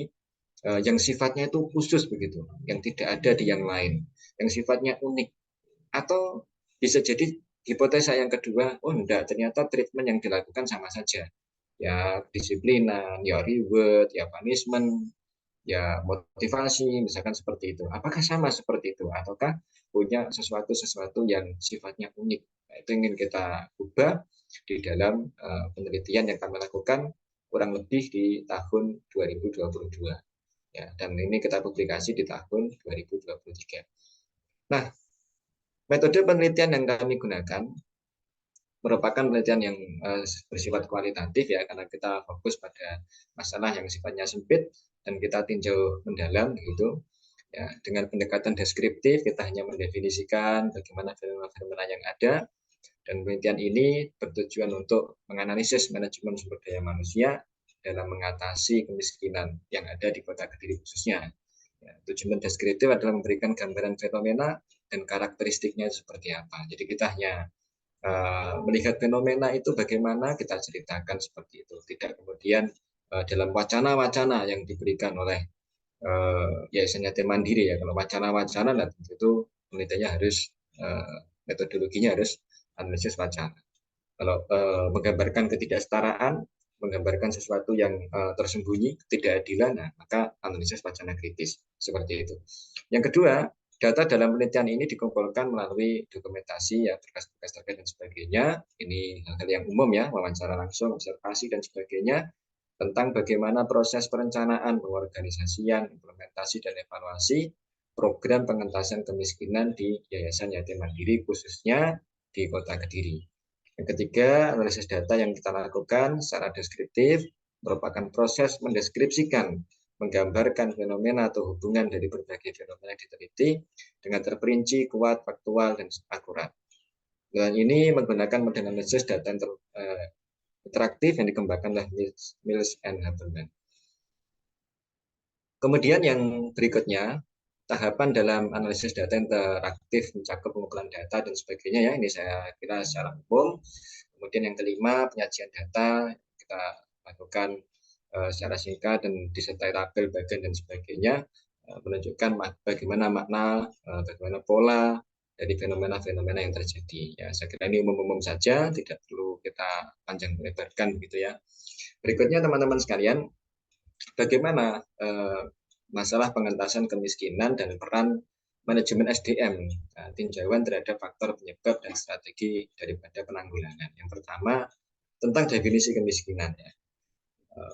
yang sifatnya itu khusus begitu, yang tidak ada di yang lain, yang sifatnya unik, atau bisa jadi hipotesa yang kedua, oh enggak, ternyata treatment yang dilakukan sama saja, ya disiplinan, ya reward, ya punishment, ya motivasi, misalkan seperti itu. Apakah sama seperti itu, ataukah punya sesuatu yang sifatnya unik? Nah, itu ingin kita ubah di dalam penelitian yang kami lakukan kurang lebih di tahun 2022. Ya, dan ini kita publikasi di tahun 2023. Nah, metode penelitian yang kami gunakan merupakan penelitian yang bersifat kualitatif ya, karena kita fokus pada masalah yang sifatnya sempit dan kita tinjau mendalam gitu. Ya, dengan pendekatan deskriptif kita hanya mendefinisikan bagaimana fenomena-fenomena yang ada, dan penelitian ini bertujuan untuk menganalisis manajemen sumber daya manusia dalam mengatasi kemiskinan yang ada di Kota Kediri khususnya. Ya, tujuan deskriptif adalah memberikan gambaran fenomena dan karakteristiknya seperti apa. Jadi kita hanya melihat fenomena itu bagaimana kita ceritakan seperti itu, tidak kemudian dalam wacana-wacana yang diberikan oleh Yayasan Yatim Mandiri ya. Kalau wacana-wacana, nah tentu penelitiannya harus metodologinya harus analisis wacana. Kalau menggambarkan ketidaksetaraan, menggambarkan sesuatu yang tersembunyi, ketidakadilan, nah, maka analisis wacana kritis seperti itu. Yang kedua, data dalam penelitian ini dikumpulkan melalui dokumentasi ya, berkas-berkas terkait dan sebagainya. Ini hal-hal yang umum ya, wawancara langsung, observasi dan sebagainya, tentang bagaimana proses perencanaan, pengorganisasian, implementasi dan evaluasi program pengentasan kemiskinan di Yayasan Yatim Mandiri khususnya di Kota Kediri. Yang ketiga, analisis data yang kita lakukan secara deskriptif merupakan proses mendeskripsikan, menggambarkan fenomena atau hubungan dari berbagai fenomena yang diteliti dengan terperinci, kuat, faktual, dan akurat. Dan ini menggunakan model analisis data interaktif yang dikembangkan oleh Mills and Haberman. Kemudian yang berikutnya, tahapan dalam analisis data interaktif mencakup pengumpulan data dan sebagainya ya, ini saya kira secara umum. Kemudian yang kelima, penyajian data kita lakukan secara singkat dan disertai tabel, bagian dan sebagainya, menunjukkan bagaimana makna, bagaimana pola dari fenomena-fenomena yang terjadi. Ya, saya kira ini umum-umum saja, tidak perlu kita panjang lebarkan begitu ya. Berikutnya teman-teman sekalian, bagaimana masalah pengentasan kemiskinan dan peran manajemen SDM, tinjauan terhadap faktor penyebab dan strategi daripada penanggulangan. Yang pertama, tentang definisi kemiskinan ya.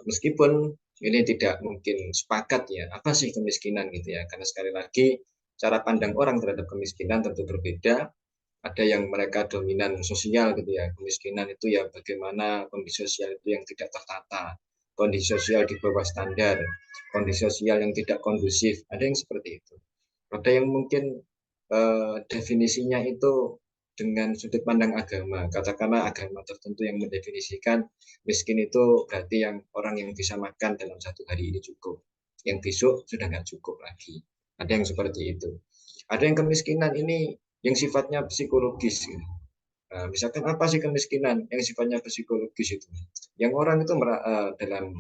Meskipun ini tidak mungkin sepakat ya, apa sih kemiskinan gitu ya, karena sekali lagi cara pandang orang terhadap kemiskinan tentu berbeda. Ada yang mereka dominan sosial gitu ya, kemiskinan itu ya bagaimana kondisi sosial itu yang tidak tertata, kondisi sosial di bawah standar, kondisi sosial yang tidak kondusif, ada yang seperti itu. Ada yang mungkin definisinya itu dengan sudut pandang agama, katakanlah agama tertentu yang mendefinisikan miskin itu berarti yang orang yang bisa makan dalam satu hari ini cukup, yang besok sudah nggak cukup lagi. Ada yang seperti itu. Ada yang kemiskinan ini yang sifatnya psikologis. Nah, misalkan apa sih kemiskinan yang sifatnya psikologis itu? Yang orang itu dalam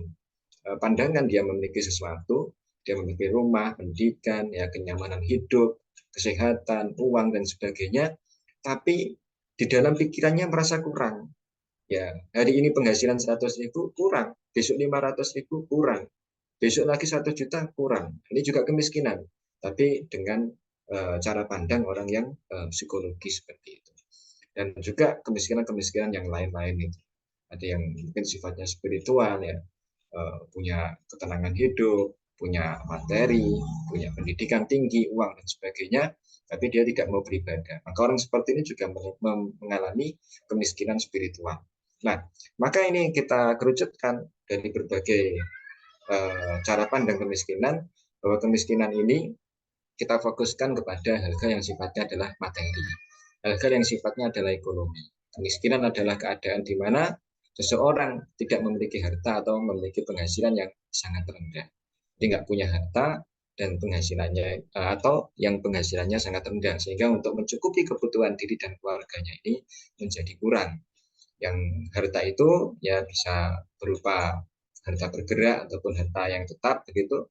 pandangan dia memiliki sesuatu, dia memiliki rumah, pendidikan, ya kenyamanan hidup, kesehatan, uang dan sebagainya, tapi di dalam pikirannya merasa kurang. Ya, hari ini penghasilan 100.000 kurang, besok 500.000 kurang, besok lagi 1 juta kurang. Ini juga kemiskinan, tapi dengan cara pandang orang yang psikologis seperti itu. Dan juga kemiskinan-kemiskinan yang lain-lain itu. Ada yang mungkin sifatnya spiritual ya, punya ketenangan hidup, punya materi, punya pendidikan tinggi, uang dan sebagainya, tapi dia tidak mau beribadah. Maka orang seperti ini juga mengalami kemiskinan spiritual. Nah, maka ini kita kerucutkan dari berbagai cara pandang kemiskinan, bahwa kemiskinan ini kita fokuskan kepada hal-hal yang sifatnya adalah materi, hal-hal yang sifatnya adalah ekonomi. Kemiskinan adalah keadaan di mana seseorang tidak memiliki harta atau memiliki penghasilan yang sangat rendah. Dia nggak punya harta dan penghasilannya atau yang penghasilannya sangat rendah, sehingga untuk mencukupi kebutuhan diri dan keluarganya ini menjadi kurang. Yang harta itu ya bisa berupa harta bergerak ataupun harta yang tetap begitu,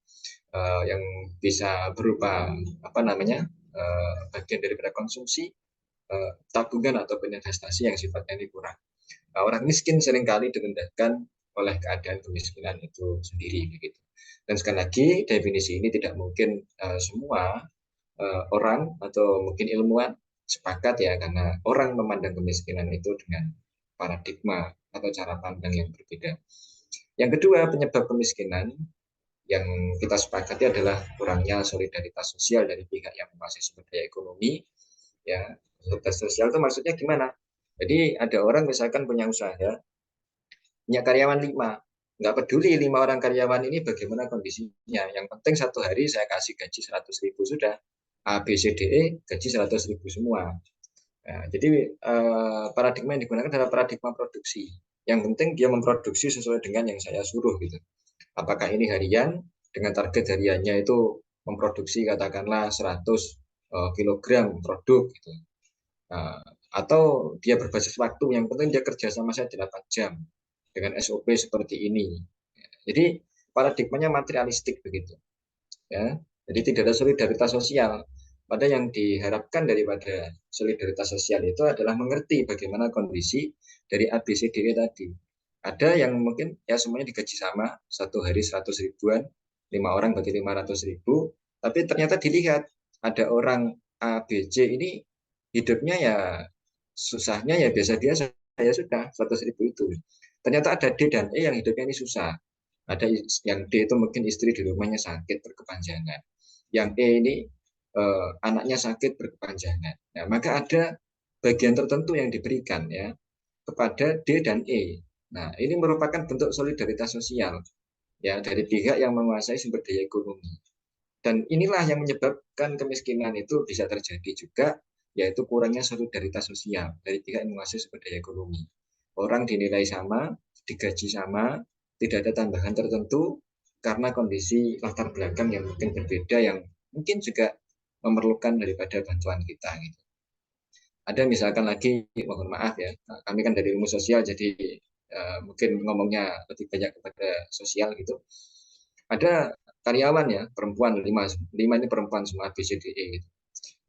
yang bisa berupa apa namanya bagian daripada konsumsi, tabungan ataupun investasi yang sifatnya ini kurang. Nah, orang miskin seringkali direndahkan oleh keadaan kemiskinan itu sendiri begitu. Dan sekali lagi definisi ini tidak mungkin semua orang atau mungkin ilmuwan sepakat ya, karena orang memandang kemiskinan itu dengan paradigma atau cara pandang yang berbeda. Yang kedua, penyebab kemiskinan yang kita sepakati adalah kurangnya solidaritas sosial dari pihak yang menguasai sumber daya ekonomi. Ya, solidaritas sosial itu maksudnya gimana? Jadi ada orang misalkan punya usaha, punya karyawan 5, nggak peduli 5 orang karyawan ini bagaimana kondisinya. Yang penting satu hari saya kasih gaji 100.000 sudah. A, B, C, D, E gaji 100.000 semua. Nah, jadi paradigma yang digunakan adalah paradigma produksi. Yang penting dia memproduksi sesuai dengan yang saya suruh gitu. Apakah ini harian dengan target hariannya itu memproduksi katakanlah 100 kilogram produk gitu. Atau dia berbasis waktu, yang penting dia kerja sama saya 8 jam dengan SOP seperti ini. Jadi paradigmanya materialistik begitu. Ya. Jadi tidak ada solidaritas sosial. Pada yang diharapkan daripada solidaritas sosial itu adalah mengerti bagaimana kondisi dari ABCDE tadi. Ada yang mungkin ya semuanya digaji sama, satu hari 100 ribuan, 5 orang bagi 500 ribu, tapi ternyata dilihat ada orang ABC ini hidupnya ya susahnya ya biasa-biasa, ya sudah 100 ribu itu. Ternyata ada D dan E yang hidupnya ini susah. Ada yang D itu mungkin istri di rumahnya sakit berkepanjangan. Yang E ini anaknya sakit berkepanjangan. Nah, maka ada bagian tertentu yang diberikan ya kepada D dan E. Nah, ini merupakan bentuk solidaritas sosial ya dari pihak yang menguasai sumber daya ekonomi. Dan inilah yang menyebabkan kemiskinan itu bisa terjadi juga, yaitu kurangnya solidaritas sosial dari pihak yang menguasai sumber daya ekonomi. Orang dinilai sama, digaji sama, tidak ada tambahan tertentu karena kondisi latar belakang yang mungkin berbeda, yang mungkin juga memerlukan daripada bantuan kita gitu. Ada misalkan lagi, mohon maaf ya, kami kan dari ilmu sosial jadi mungkin ngomongnya lebih banyak kepada sosial gitu. Ada karyawan ya, perempuan 5 ini perempuan semua ABCDE gitu.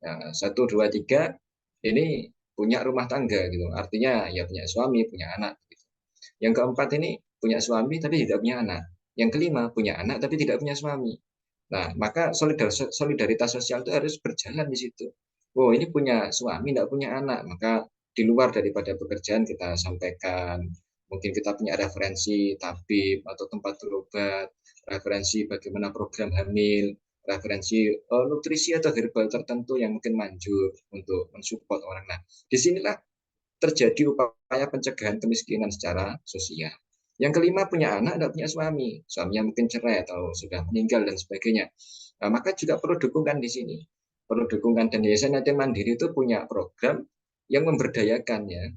Nah, 1, 2, 3 ini punya rumah tangga gitu. Artinya ya punya suami, punya anak gitu. Yang keempat ini punya suami tapi tidak punya anak. Yang kelima punya anak tapi tidak punya suami. Nah, maka solidaritas sosial itu harus berjalan di situ. Oh, ini punya suami, tidak punya anak, maka di luar daripada pekerjaan kita sampaikan, mungkin kita punya referensi tabib atau tempat berobat, referensi bagaimana program hamil, referensi nutrisi atau herbal tertentu yang mungkin manjur untuk mensupport orang. Nah, disinilah terjadi upaya pencegahan kemiskinan secara sosial. Yang kelima punya anak, tidak punya suami, suaminya mungkin cerai atau sudah meninggal dan sebagainya. Nah, maka juga perlu dukungan di sini, perlu dukungan. Dan Yayasan Yatim Mandiri itu punya program yang memberdayakan ya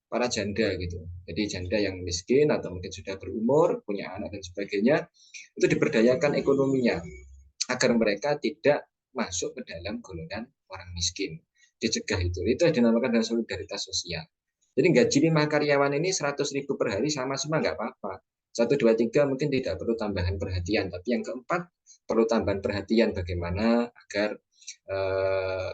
para janda gitu. Jadi janda yang miskin atau mungkin sudah berumur, punya anak dan sebagainya, itu diberdayakan ekonominya agar mereka tidak masuk ke dalam golongan orang miskin. Dicegah itu yang dinamakan dengan solidaritas sosial. Jadi gaji 5 karyawan ini 100.000 per hari sama semua nggak apa-apa. 1, 2, 3 mungkin tidak perlu tambahan perhatian, tapi yang keempat perlu tambahan perhatian bagaimana agar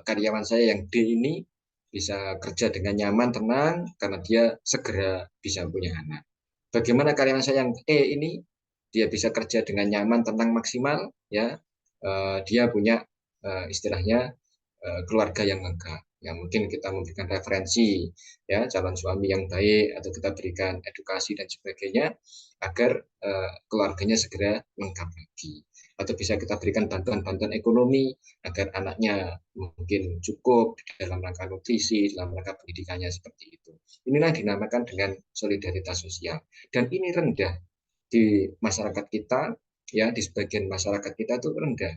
karyawan saya yang D ini bisa kerja dengan nyaman, tenang, karena dia segera bisa punya anak. Bagaimana karyawan saya yang E ini dia bisa kerja dengan nyaman, tenang, maksimal, ya dia punya istilahnya keluarga yang lengkap. Yang mungkin kita memberikan referensi, ya calon suami yang baik, atau kita berikan edukasi dan sebagainya agar keluarganya segera lengkap lagi. Atau bisa kita berikan bantuan-bantuan ekonomi agar anaknya mungkin cukup dalam rangka nutrisi, dalam rangka pendidikannya seperti itu. Inilah dinamakan dengan solidaritas sosial. Dan ini rendah di masyarakat kita, ya di sebagian masyarakat kita itu rendah.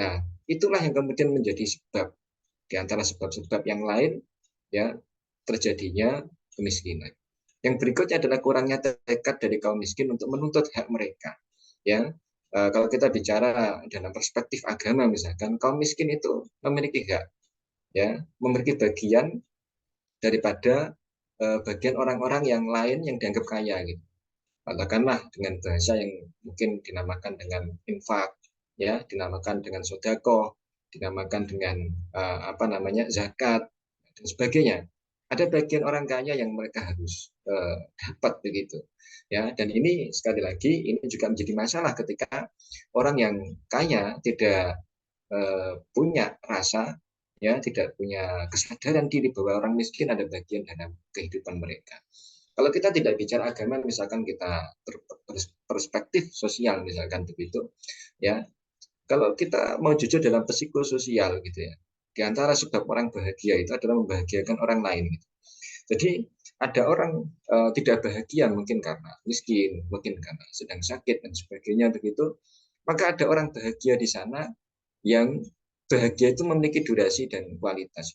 Nah, itulah yang kemudian menjadi sebab di antara sebab-sebab yang lain ya terjadinya kemiskinan. Yang berikutnya adalah kurangnya tekad dari kaum miskin untuk menuntut hak mereka. Ya, kalau kita bicara dalam perspektif agama misalkan, kaum miskin itu memiliki hak, ya, memiliki bagian daripada bagian orang-orang yang lain yang dianggap kaya gitu. Katakanlah dengan bahasa yang mungkin dinamakan dengan infak, ya, dinamakan dengan sodako, dinamakan dengan zakat dan sebagainya. Ada bagian orang kaya yang mereka harus dapat begitu, ya. Dan ini sekali lagi ini juga menjadi masalah ketika orang yang kaya tidak punya rasa, ya, tidak punya kesadaran diri bahwa orang miskin ada bagian dalam kehidupan mereka. Kalau kita tidak bicara agama, misalkan kita perspektif sosial, misalkan begitu, ya. Kalau kita mau jujur dalam psikososial, gitu ya, di antara sebab orang bahagia itu adalah membahagiakan orang lain. Gitu. Jadi ada orang tidak bahagia mungkin karena miskin, mungkin karena sedang sakit dan sebagainya begitu. Maka ada orang bahagia di sana yang bahagia itu memiliki durasi dan kualitas.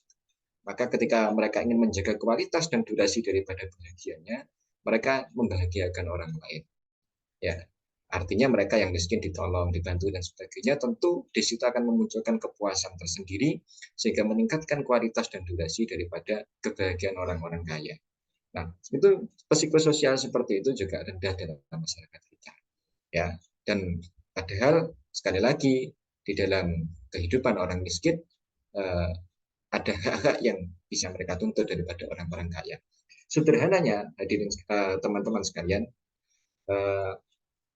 Maka ketika mereka ingin menjaga kualitas dan durasi daripada bahagianya, mereka membahagiakan orang lain. Ya, artinya mereka yang miskin ditolong, dibantu dan sebagainya, tentu di situ akan memunculkan kepuasan tersendiri sehingga meningkatkan kualitas dan durasi daripada kebahagiaan orang-orang kaya. Nah, itu psikososial seperti itu juga rendah dalam masyarakat kita. Ya, dan padahal sekali lagi di dalam kehidupan orang miskin ada hak-hak yang bisa mereka tuntut daripada orang-orang kaya. Sederhananya, hadirin teman-teman sekalian,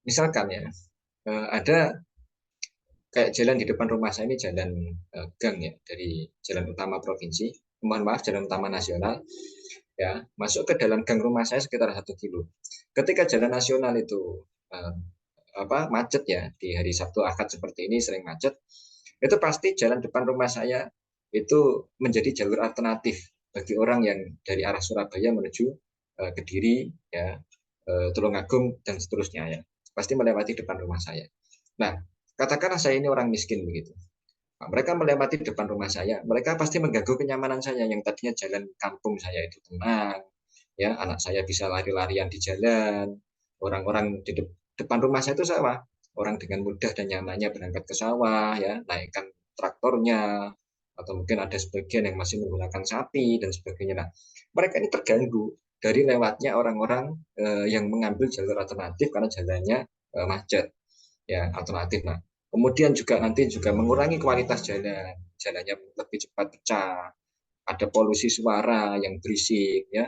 misalkan ya, ada kayak jalan di depan rumah saya ini jalan gang ya, dari jalan utama provinsi, mohon maaf jalan utama nasional, ya, masuk ke dalam gang rumah saya sekitar 1 kilo. Ketika jalan nasional itu macet ya, di hari Sabtu Ahad seperti ini sering macet, itu pasti jalan depan rumah saya itu menjadi jalur alternatif bagi orang yang dari arah Surabaya menuju Kediri, ya, Tulungagung dan seterusnya ya, pasti melewati depan rumah saya. Nah, katakanlah saya ini orang miskin begitu. Nah, mereka melewati depan rumah saya, mereka pasti mengganggu kenyamanan saya yang tadinya jalan kampung saya itu tenang, ya, anak saya bisa lari-larian di jalan, orang-orang di depan rumah saya itu sawah, orang dengan mudah dan nyamannya berangkat ke sawah, ya, naikkan traktornya, atau mungkin ada sebagian yang masih menggunakan sapi dan sebagainya. Nah, mereka ini terganggu dari lewatnya orang-orang yang mengambil jalur alternatif karena jalannya macet, ya, alternatif. Nah, kemudian juga nanti juga mengurangi kualitas jalan, jalannya lebih cepat pecah, ada polusi suara yang berisik, ya,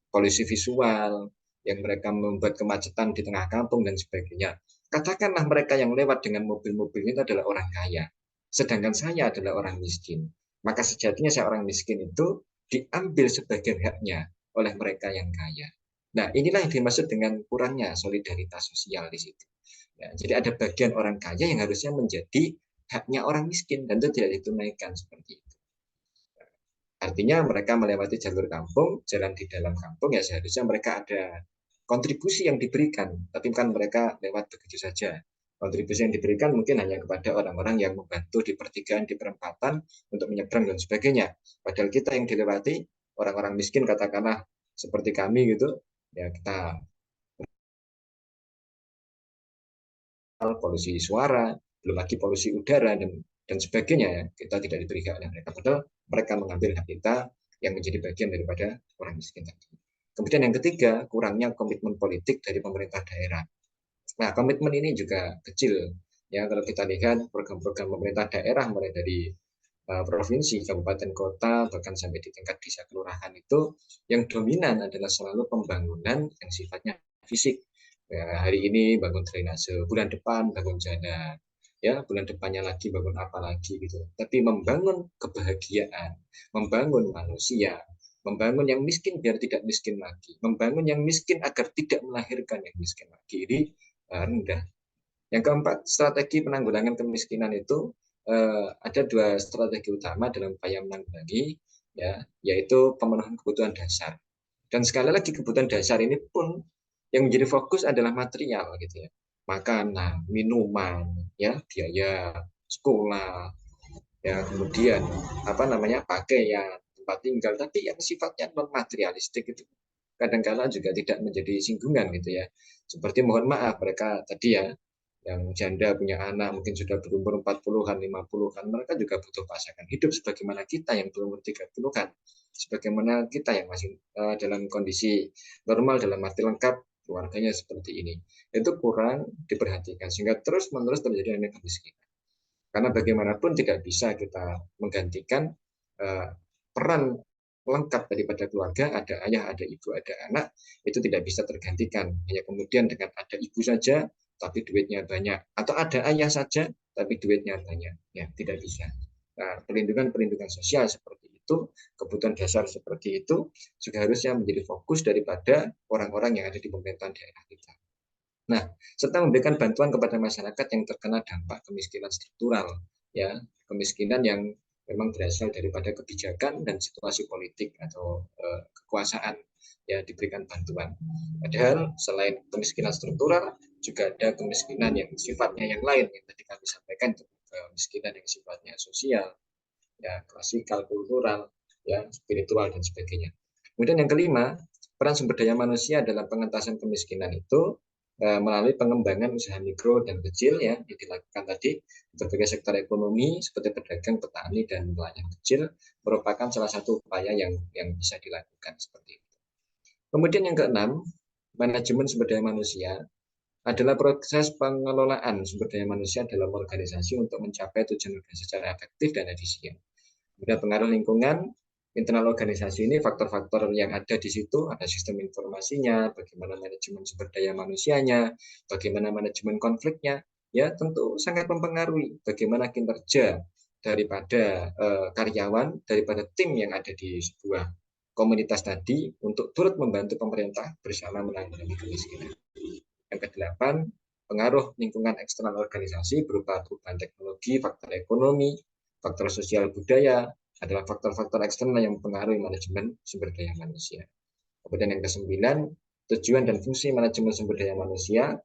polusi visual yang mereka membuat kemacetan di tengah kampung dan sebagainya. Katakanlah mereka yang lewat dengan mobil-mobil itu adalah orang kaya, sedangkan saya adalah orang miskin. Maka sejatinya saya orang miskin itu diambil sebagian haknya oleh mereka yang kaya. Nah, inilah yang dimaksud dengan kurangnya solidaritas sosial di situ. Ya, jadi ada bagian orang kaya yang harusnya menjadi haknya orang miskin dan itu tidak ditunaikan seperti itu. Artinya mereka melewati jalur kampung, jalan di dalam kampung, ya seharusnya mereka ada kontribusi yang diberikan, tapi kan mereka lewat begitu saja. Kontribusi yang diberikan mungkin hanya kepada orang-orang yang membantu di pertigaan, di perempatan, untuk menyeberang dan sebagainya. Padahal kita yang dilewati, orang-orang miskin katakanlah seperti kami gitu, ya kita polusi suara, belum lagi polusi udara dan sebagainya, ya, kita tidak diberi hak oleh mereka. Padahal mereka mengambil hak kita yang menjadi bagian daripada orang miskin tadi. Kemudian yang ketiga, kurangnya komitmen politik dari pemerintah daerah. Nah, komitmen ini juga kecil. Ya, kalau kita lihat program-program pemerintah daerah mulai dari provinsi, kabupaten, kota, bahkan sampai di tingkat desa kelurahan itu yang dominan adalah selalu pembangunan yang sifatnya fisik. Ya, hari ini bangun drainase, bulan depan bangun jalan, ya, bulan depannya lagi bangun apa lagi gitu. Tapi membangun kebahagiaan, membangun manusia, membangun yang miskin biar tidak miskin lagi, membangun yang miskin agar tidak melahirkan yang miskin lagi, ini rendah. Yang keempat, strategi penanggulangan kemiskinan itu ada 2 strategi utama dalam upaya menanggulangi, ya, yaitu pemenuhan kebutuhan dasar. Dan sekali lagi kebutuhan dasar ini pun yang menjadi fokus adalah material gitu ya, makanan, minuman, ya, biaya sekolah, ya kemudian pakaian, tempat tinggal, tapi yang sifatnya non materialistik itu kadang-kala juga tidak menjadi singgungan gitu ya. Seperti mohon maaf mereka tadi ya, yang janda punya anak mungkin sudah berumur 40-an, 50-an, mereka juga butuh pasangan hidup sebagaimana kita yang berumur 30-an. Sebagaimana kita yang masih dalam kondisi normal, dalam arti lengkap, keluarganya seperti ini. Itu kurang diperhatikan sehingga terus-menerus terjadi kemiskinan. Karena bagaimanapun tidak bisa kita menggantikan peran lengkap daripada keluarga, ada ayah, ada ibu, ada anak, itu tidak bisa tergantikan. Hanya kemudian dengan ada ibu saja, tapi duitnya banyak. Atau ada ayah saja, tapi duitnya banyak. Ya, tidak bisa. Nah, perlindungan sosial seperti itu, kebutuhan dasar seperti itu, juga harusnya menjadi fokus daripada orang-orang yang ada di pemerintahan daerah kita. Nah, serta memberikan bantuan kepada masyarakat yang terkena dampak kemiskinan struktural, ya, kemiskinan yang memang berasal daripada kebijakan dan situasi politik atau kekuasaan, ya, diberikan bantuan. Padahal selain kemiskinan struktural, juga ada kemiskinan yang sifatnya yang lain yang tadi kami sampaikan, kemiskinan yang sifatnya sosial, ya, klasikal, kultural, ya, spiritual dan sebagainya. Kemudian yang kelima, peran sumber daya manusia dalam pengentasan kemiskinan itu melalui pengembangan usaha mikro dan kecil ya yang dilakukan tadi berbagai sektor ekonomi seperti pedagang, petani dan nelayan kecil merupakan salah satu upaya yang bisa dilakukan seperti itu. Kemudian yang keenam, manajemen sumber daya manusia adalah proses pengelolaan sumber daya manusia dalam organisasi untuk mencapai tujuan organisasi secara efektif dan efisien. Kemudian pengaruh lingkungan, internal organisasi ini faktor-faktor yang ada di situ, ada sistem informasinya, bagaimana manajemen sumber daya manusianya, bagaimana manajemen konfliknya, ya tentu sangat mempengaruhi bagaimana kinerja daripada karyawan, daripada tim yang ada di sebuah komunitas tadi untuk turut membantu pemerintah bersama menanggulangi kemiskinan. Yang kedelapan, pengaruh lingkungan eksternal organisasi berupa perubahan teknologi, faktor ekonomi, faktor sosial budaya, adalah faktor-faktor eksternal yang mempengaruhi manajemen sumber daya manusia. Kemudian yang kesembilan, tujuan dan fungsi manajemen sumber daya manusia,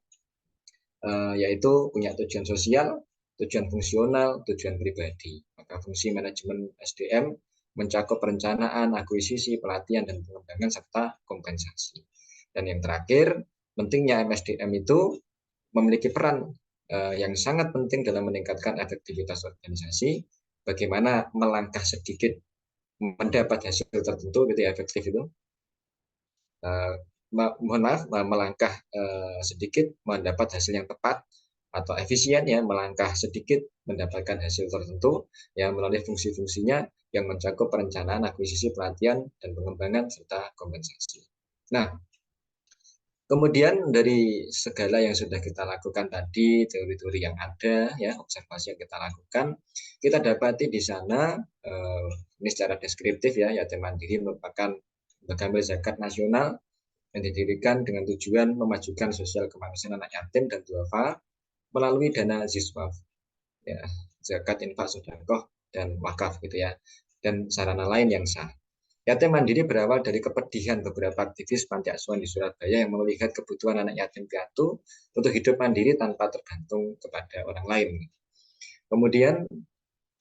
yaitu punya tujuan sosial, tujuan fungsional, tujuan pribadi. Maka fungsi manajemen SDM mencakup perencanaan, akuisisi, pelatihan, dan pengembangan, serta kompensasi. Dan yang terakhir, pentingnya MSDM itu memiliki peran yang sangat penting dalam meningkatkan efektivitas organisasi, bagaimana melangkah sedikit mendapat hasil tertentu gitu ya, efektif itu. Mohon maaf, melangkah sedikit mendapat hasil yang tepat atau efisien ya, melangkah sedikit mendapatkan hasil tertentu ya melalui fungsi-fungsinya yang mencakup perencanaan, akuisisi, pelatihan, dan pengembangan serta kompensasi. Nah, kemudian dari segala yang sudah kita lakukan tadi, teori-teori yang ada, ya observasi yang kita lakukan, kita dapati di sana ini secara deskriptif ya, yatim mandiri merupakan lembaga amil zakat nasional yang didirikan dengan tujuan memajukan sosial kemanusiaan anak yatim dan duafa melalui dana ziswaf, ya zakat, infak, sedekah, dan wakaf gitu ya, dan sarana lain yang sah. Yatim mandiri berawal dari kepedihan beberapa aktivis panti asuhan di Surabaya yang melihat kebutuhan anak yatim piatu untuk hidup mandiri tanpa tergantung kepada orang lain. Kemudian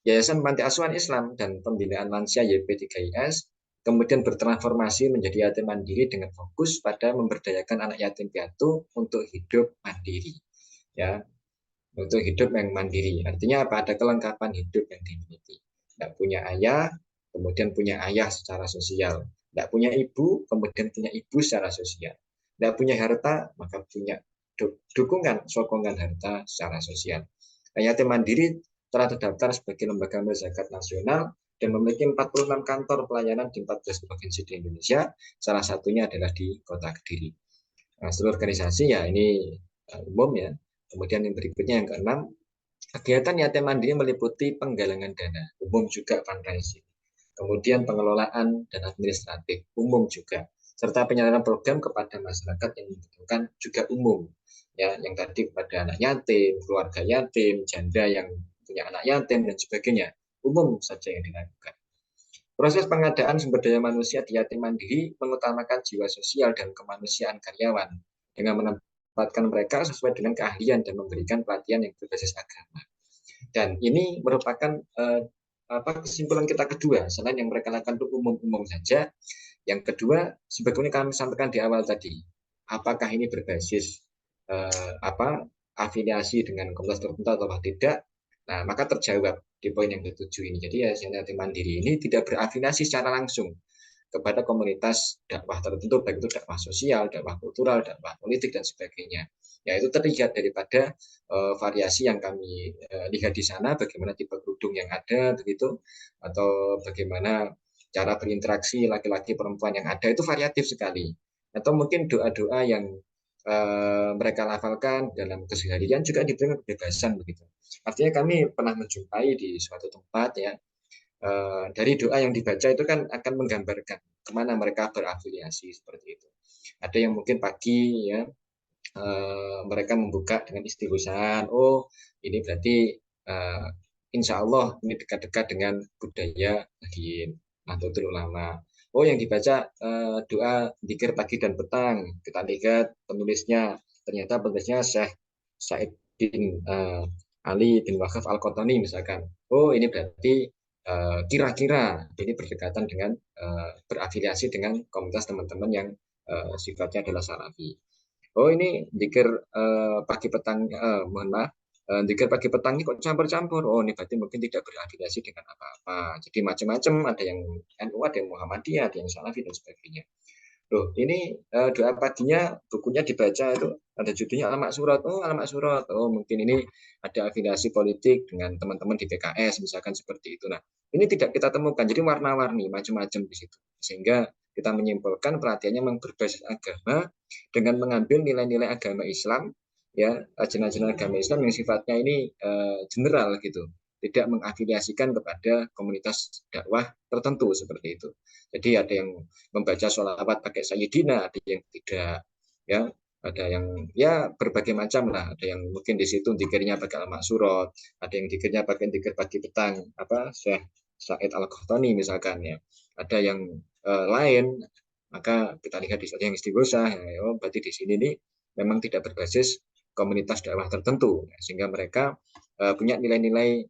Yayasan Panti Asuhan Islam dan Pembinaan Lansia YP3IS kemudian bertransformasi menjadi yatim mandiri dengan fokus pada memberdayakan anak yatim piatu untuk hidup mandiri. Ya, untuk hidup yang mandiri. Artinya apa? Ada kelengkapan hidup yang dimiliki. Tidak punya ayah, kemudian punya ayah secara sosial. Tidak punya ibu, kemudian punya ibu secara sosial. Tidak punya harta, maka punya dukungan, sokongan harta secara sosial. Nah, yatim mandiri telah terdaftar sebagai lembaga amil zakat nasional dan memiliki 46 kantor pelayanan di 14 provinsi di Indonesia. Salah satunya adalah di Kota Kediri. Nah, seluruh organisasi ya ini umum ya. Kemudian yang berikutnya yang keenam, kegiatan yatim mandiri meliputi penggalangan dana, umum juga fundraising. Kemudian pengelolaan dan administratif, umum juga. Serta penyaluran program kepada masyarakat yang membutuhkan juga umum. Ya, yang tadi kepada anak yatim, keluarga yatim, janda yang punya anak yatim, dan sebagainya. Umum saja yang dilakukan. Proses pengadaan sumber daya manusia di yatim mandiri mengutamakan jiwa sosial dan kemanusiaan karyawan dengan menempatkan mereka sesuai dengan keahlian dan memberikan pelatihan yang berbasis agama. Dan ini merupakan kesimpulan kita kedua, selain yang mereka lakukan itu umum-umum saja, yang kedua sebetulnya kami sampaikan di awal tadi, apakah ini berbasis afiliasi dengan komunitas tertentu atau tidak. Nah, maka terjawab di poin yang ketujuh ini. Jadi Yayasan Yatim Mandiri ini tidak berafiliasi secara langsung kepada komunitas dakwah tertentu, baik itu dakwah sosial, dakwah kultural, dakwah politik, dan sebagainya. Ya, itu terlihat daripada variasi yang kami lihat di sana, bagaimana tipe kerudung yang ada, begitu, atau bagaimana cara berinteraksi laki-laki perempuan yang ada, itu variatif sekali. Atau mungkin doa-doa yang mereka lafalkan dalam keseharian juga diberikan kebebasan, begitu. Artinya kami pernah menjumpai di suatu tempat ya, dari doa yang dibaca itu kan akan menggambarkan kemana mereka berafiliasi seperti itu. Ada yang mungkin pagi ya mereka membuka dengan istighosahan, oh ini berarti insya Allah ini dekat-dekat dengan budaya Nahdlatul Ulama. Oh yang dibaca doa zikir pagi dan petang, kita lihat penulisnya, ternyata penulisnya Syekh Said bin Ali bin Waqaf Al-Qotani misalkan. Oh ini berarti kira-kira ini berdekatan dengan berafiliasi dengan komunitas teman-teman yang sifatnya adalah salafi. Oh ini zikir pagi petang, mohon maaf, zikir pagi petang ini kok campur-campur. Oh ini berarti mungkin tidak berafiliasi dengan apa-apa. Jadi macam-macam, ada yang NU, ada yang Muhammadiyah, ada yang Salafi dan sebagainya. Loh, ini doa paginya bukunya dibaca itu ada judulnya Alamak Surat. Oh, Alamak Surat. Oh, mungkin ini ada afiliasi politik dengan teman-teman di PKS misalkan seperti itu. Nah, ini tidak kita temukan. Jadi warna-warni macam-macam di situ. Sehingga kita menyimpulkan pelatihannya memang berbasis agama dengan mengambil nilai-nilai agama Islam, ya, ajaran-ajaran agama Islam yang sifatnya ini general gitu. Tidak mengafiliasikan kepada komunitas dakwah tertentu seperti itu. Jadi ada yang membaca sholawat pakai sayyidina, ada yang tidak, ya, ada yang ya berbagai macam lah, ada yang mungkin di situ dikirnya pakai alamat surat, ada yang dikirnya pakai dikir pagi petang, Syekh Said Al-Qahtani misalkan ya, ada yang lain, maka kita lihat di sini yang istighosah, ya, oh, berarti di sini nih memang tidak berbasis komunitas dakwah tertentu, sehingga mereka punya nilai-nilai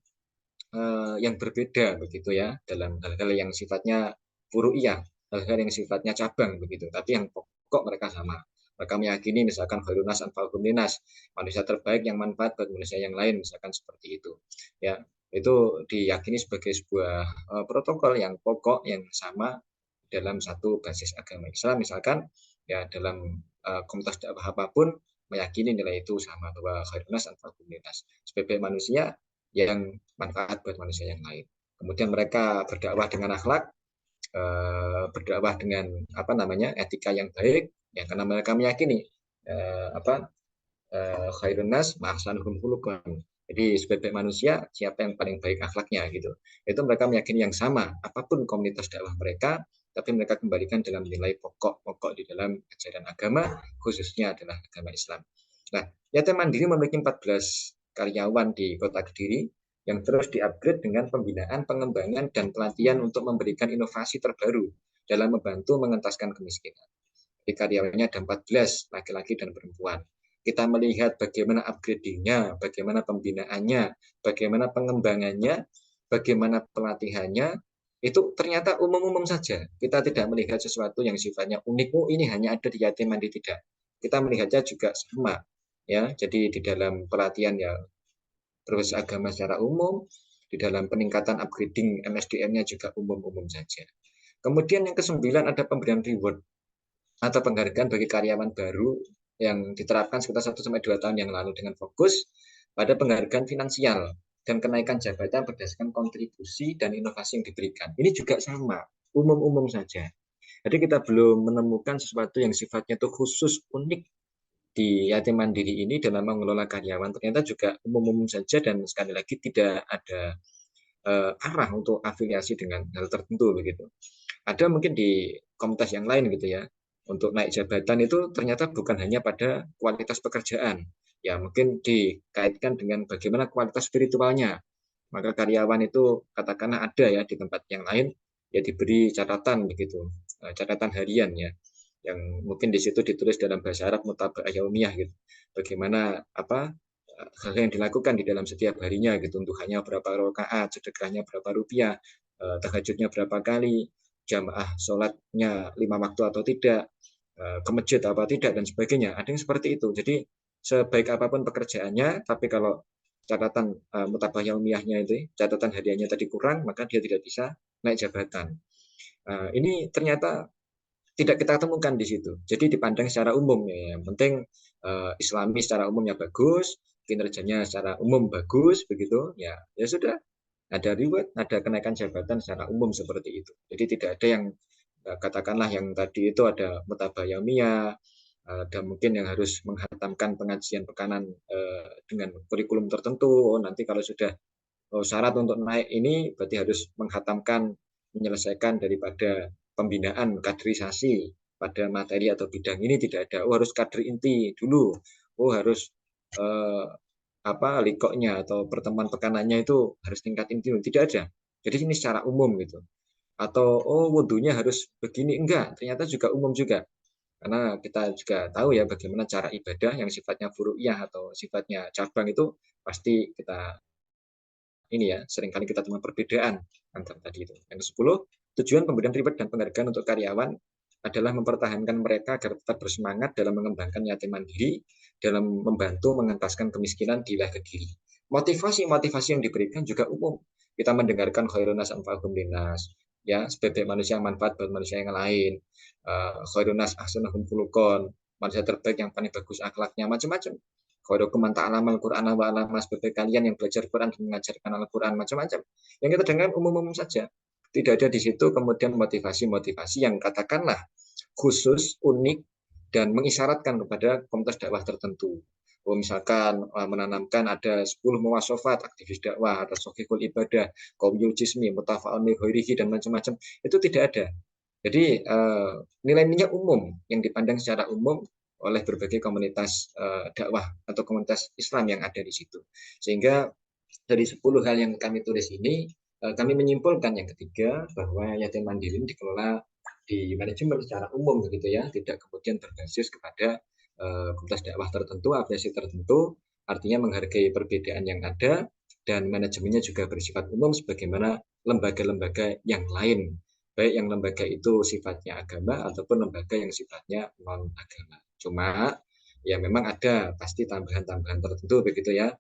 yang berbeda begitu ya dalam hal-hal yang sifatnya furu'iyah, hal-hal yang sifatnya cabang begitu, tapi yang pokok mereka sama. Mereka meyakini misalkan khairun nas anfa'uhum linnas, manusia terbaik yang manfaat bagi manusia yang lain misalkan seperti itu. Ya, itu diyakini sebagai sebuah protokol yang pokok yang sama dalam satu basis agama Islam misalkan ya dalam komunitas dakwah apapun meyakini nilai itu sama bahwa khairun nas anfa'uhum linnas. Sebagai manusia yang manfaat buat manusia yang lain. Kemudian mereka berdakwah dengan akhlak, berdakwah dengan etika yang baik, yang karena mereka meyakini khairun nas ma'ahsanuhum khuluqan. Jadi sebagai manusia siapa yang paling baik akhlaknya gitu. Itu mereka meyakini yang sama apapun komunitas dakwah mereka, tapi mereka kembalikan dalam nilai pokok-pokok di dalam ajaran agama, khususnya adalah agama Islam. Nah, Yatim Mandiri memiliki 14 karyawan di Kota Kediri yang terus di-upgrade dengan pembinaan, pengembangan, dan pelatihan untuk memberikan inovasi terbaru dalam membantu mengentaskan kemiskinan. Di karyawannya ada 14, laki-laki dan perempuan. Kita melihat bagaimana upgrading-nya, bagaimana pembinaannya, bagaimana pengembangannya, bagaimana pelatihannya, itu ternyata umum-umum saja. Kita tidak melihat sesuatu yang sifatnya unik, oh ini hanya ada di Yatim Mandiri, tidak. Kita melihatnya juga sama. Ya, jadi di dalam pelatihan ya berbasis agama secara umum, di dalam peningkatan upgrading MSDM-nya juga umum-umum saja. Kemudian yang ke-9 ada pemberian reward atau penghargaan bagi karyawan baru yang diterapkan sekitar 1-2 tahun yang lalu dengan fokus pada penghargaan finansial dan kenaikan jabatan berdasarkan kontribusi dan inovasi yang diberikan. Ini juga sama, umum-umum saja. Jadi kita belum menemukan sesuatu yang sifatnya itu khusus, unik di Yatim Mandiri ini dalam mengelola karyawan. Ternyata juga umum-umum saja dan sekali lagi tidak ada arah untuk afiliasi dengan hal tertentu begitu. Ada mungkin di komunitas yang lain gitu ya. Untuk naik jabatan itu ternyata bukan hanya pada kualitas pekerjaan. Ya mungkin dikaitkan dengan bagaimana kualitas spiritualnya. Maka karyawan itu katakanlah ada ya di tempat yang lain ya diberi catatan begitu. Catatan harian ya. Yang mungkin di situ ditulis dalam bahasa Arab mutaba'ah yaumiyah gitu. Bagaimana hal yang dilakukan di dalam setiap harinya gitu, untuhannya berapa rakaat, sedekahnya berapa rupiah, tahajudnya berapa kali, jamaah sholatnya 5 waktu atau tidak, ke masjid apa tidak dan sebagainya. Ada yang seperti itu. Jadi sebaik apapun pekerjaannya, tapi kalau catatan mutabah yaumiyahnya itu, catatan hariannya tadi kurang, maka dia tidak bisa naik jabatan. Ini ternyata tidak kita temukan di situ. Jadi dipandang secara umum ya. Yang penting Islami secara umumnya bagus, kinerjanya secara umum bagus begitu ya. Ya sudah, ada reward, ada kenaikan jabatan secara umum seperti itu. Jadi tidak ada yang katakanlah yang tadi itu ada mutabah yaumiyah, ada mungkin yang harus menghatamkan pengajian pekanan dengan kurikulum tertentu. Nanti kalau sudah syarat untuk naik ini berarti harus menghatamkan, menyelesaikan daripada pembinaan kaderisasi pada materi atau bidang ini. Tidak ada. Oh harus kader inti dulu. Oh harus likoknya atau pertemuan pekanannya itu harus tingkat inti. Tidak ada. Jadi ini secara umum gitu. Atau wudhunya harus begini, enggak. Ternyata juga umum juga. Karena kita juga tahu ya bagaimana cara ibadah yang sifatnya furu'iyah atau sifatnya cabang itu pasti kita seringkali kita temukan perbedaan antara tadi itu. Yang ke-10, tujuan pemberian reward dan penghargaan untuk karyawan adalah mempertahankan mereka agar tetap bersemangat dalam mengembangkan yatim mandiri, dalam membantu mengentaskan kemiskinan di wilayah Kediri. Motivasi-motivasi yang diberikan juga umum. Kita mendengarkan khairun nas anfa'uhum linnas, ya, sebagai manusia yang manfaat buat manusia yang lain. Khairun nas ahsanuhum khuluqan, manusia terbaik yang paling bagus akhlaknya, macam-macam. Khairukum man ta'allama al-Qur'ana wa 'allama, sebagai kalian yang belajar Quran dan mengajarkan Al-Qur'an, macam-macam. Yang kita dengar umum-umum saja. Tidak ada di situ kemudian motivasi-motivasi yang katakanlah khusus, unik, dan mengisyaratkan kepada komunitas dakwah tertentu. Misalkan menanamkan ada 10 muwasofat aktivis dakwah, ada sohihul ibadah, qaumul jismi, mutafa'un li ghairihi, dan macam-macam. Itu tidak ada. Jadi nilai-nilainya umum, yang dipandang secara umum oleh berbagai komunitas dakwah atau komunitas Islam yang ada di situ. Sehingga dari 10 hal yang kami tulis ini, kami menyimpulkan yang ketiga bahwa yatim mandiri dikelola di manajemen secara umum begitu ya, tidak kemudian berbasis kepada komunitas dakwah tertentu, afiliasi tertentu, artinya menghargai perbedaan yang ada dan manajemennya juga bersifat umum sebagaimana lembaga-lembaga yang lain, baik yang lembaga itu sifatnya agama ataupun lembaga yang sifatnya non agama. Cuma ya memang ada pasti tambahan-tambahan tertentu begitu ya,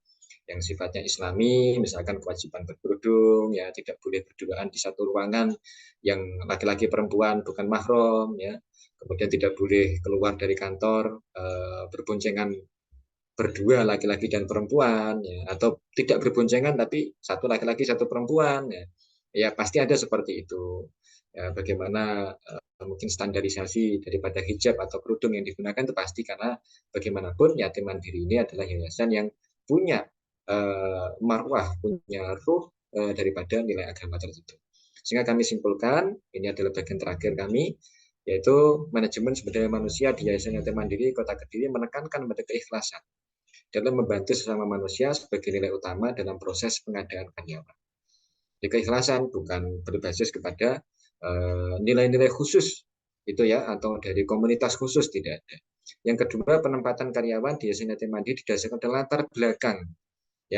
yang sifatnya Islami, misalkan kewajiban berkerudung, ya tidak boleh berduaan di satu ruangan, yang laki-laki perempuan bukan mahram, ya, kemudian tidak boleh keluar dari kantor berboncengan berdua laki-laki dan perempuan, ya, atau tidak berboncengan tapi satu laki-laki satu perempuan, ya, ya pasti ada seperti itu. Ya, bagaimana mungkin standarisasi daripada hijab atau kerudung yang digunakan itu pasti, karena bagaimanapun yatim mandiri ini adalah yayasan yang punya marwah, punya ruh daripada nilai agama tertentu. Sehingga kami simpulkan, ini adalah bagian terakhir kami, yaitu manajemen sumber daya manusia di Yayasan Yatim Mandiri Kota Kediri menekankan pada keikhlasan dalam membantu sesama manusia sebagai nilai utama dalam proses pengadaan karyawan. Jadi keikhlasan bukan berbasis kepada nilai-nilai khusus itu ya, atau dari komunitas khusus, tidak ada. Yang kedua, penempatan karyawan di Yayasan Yatim Mandiri didasarkan pada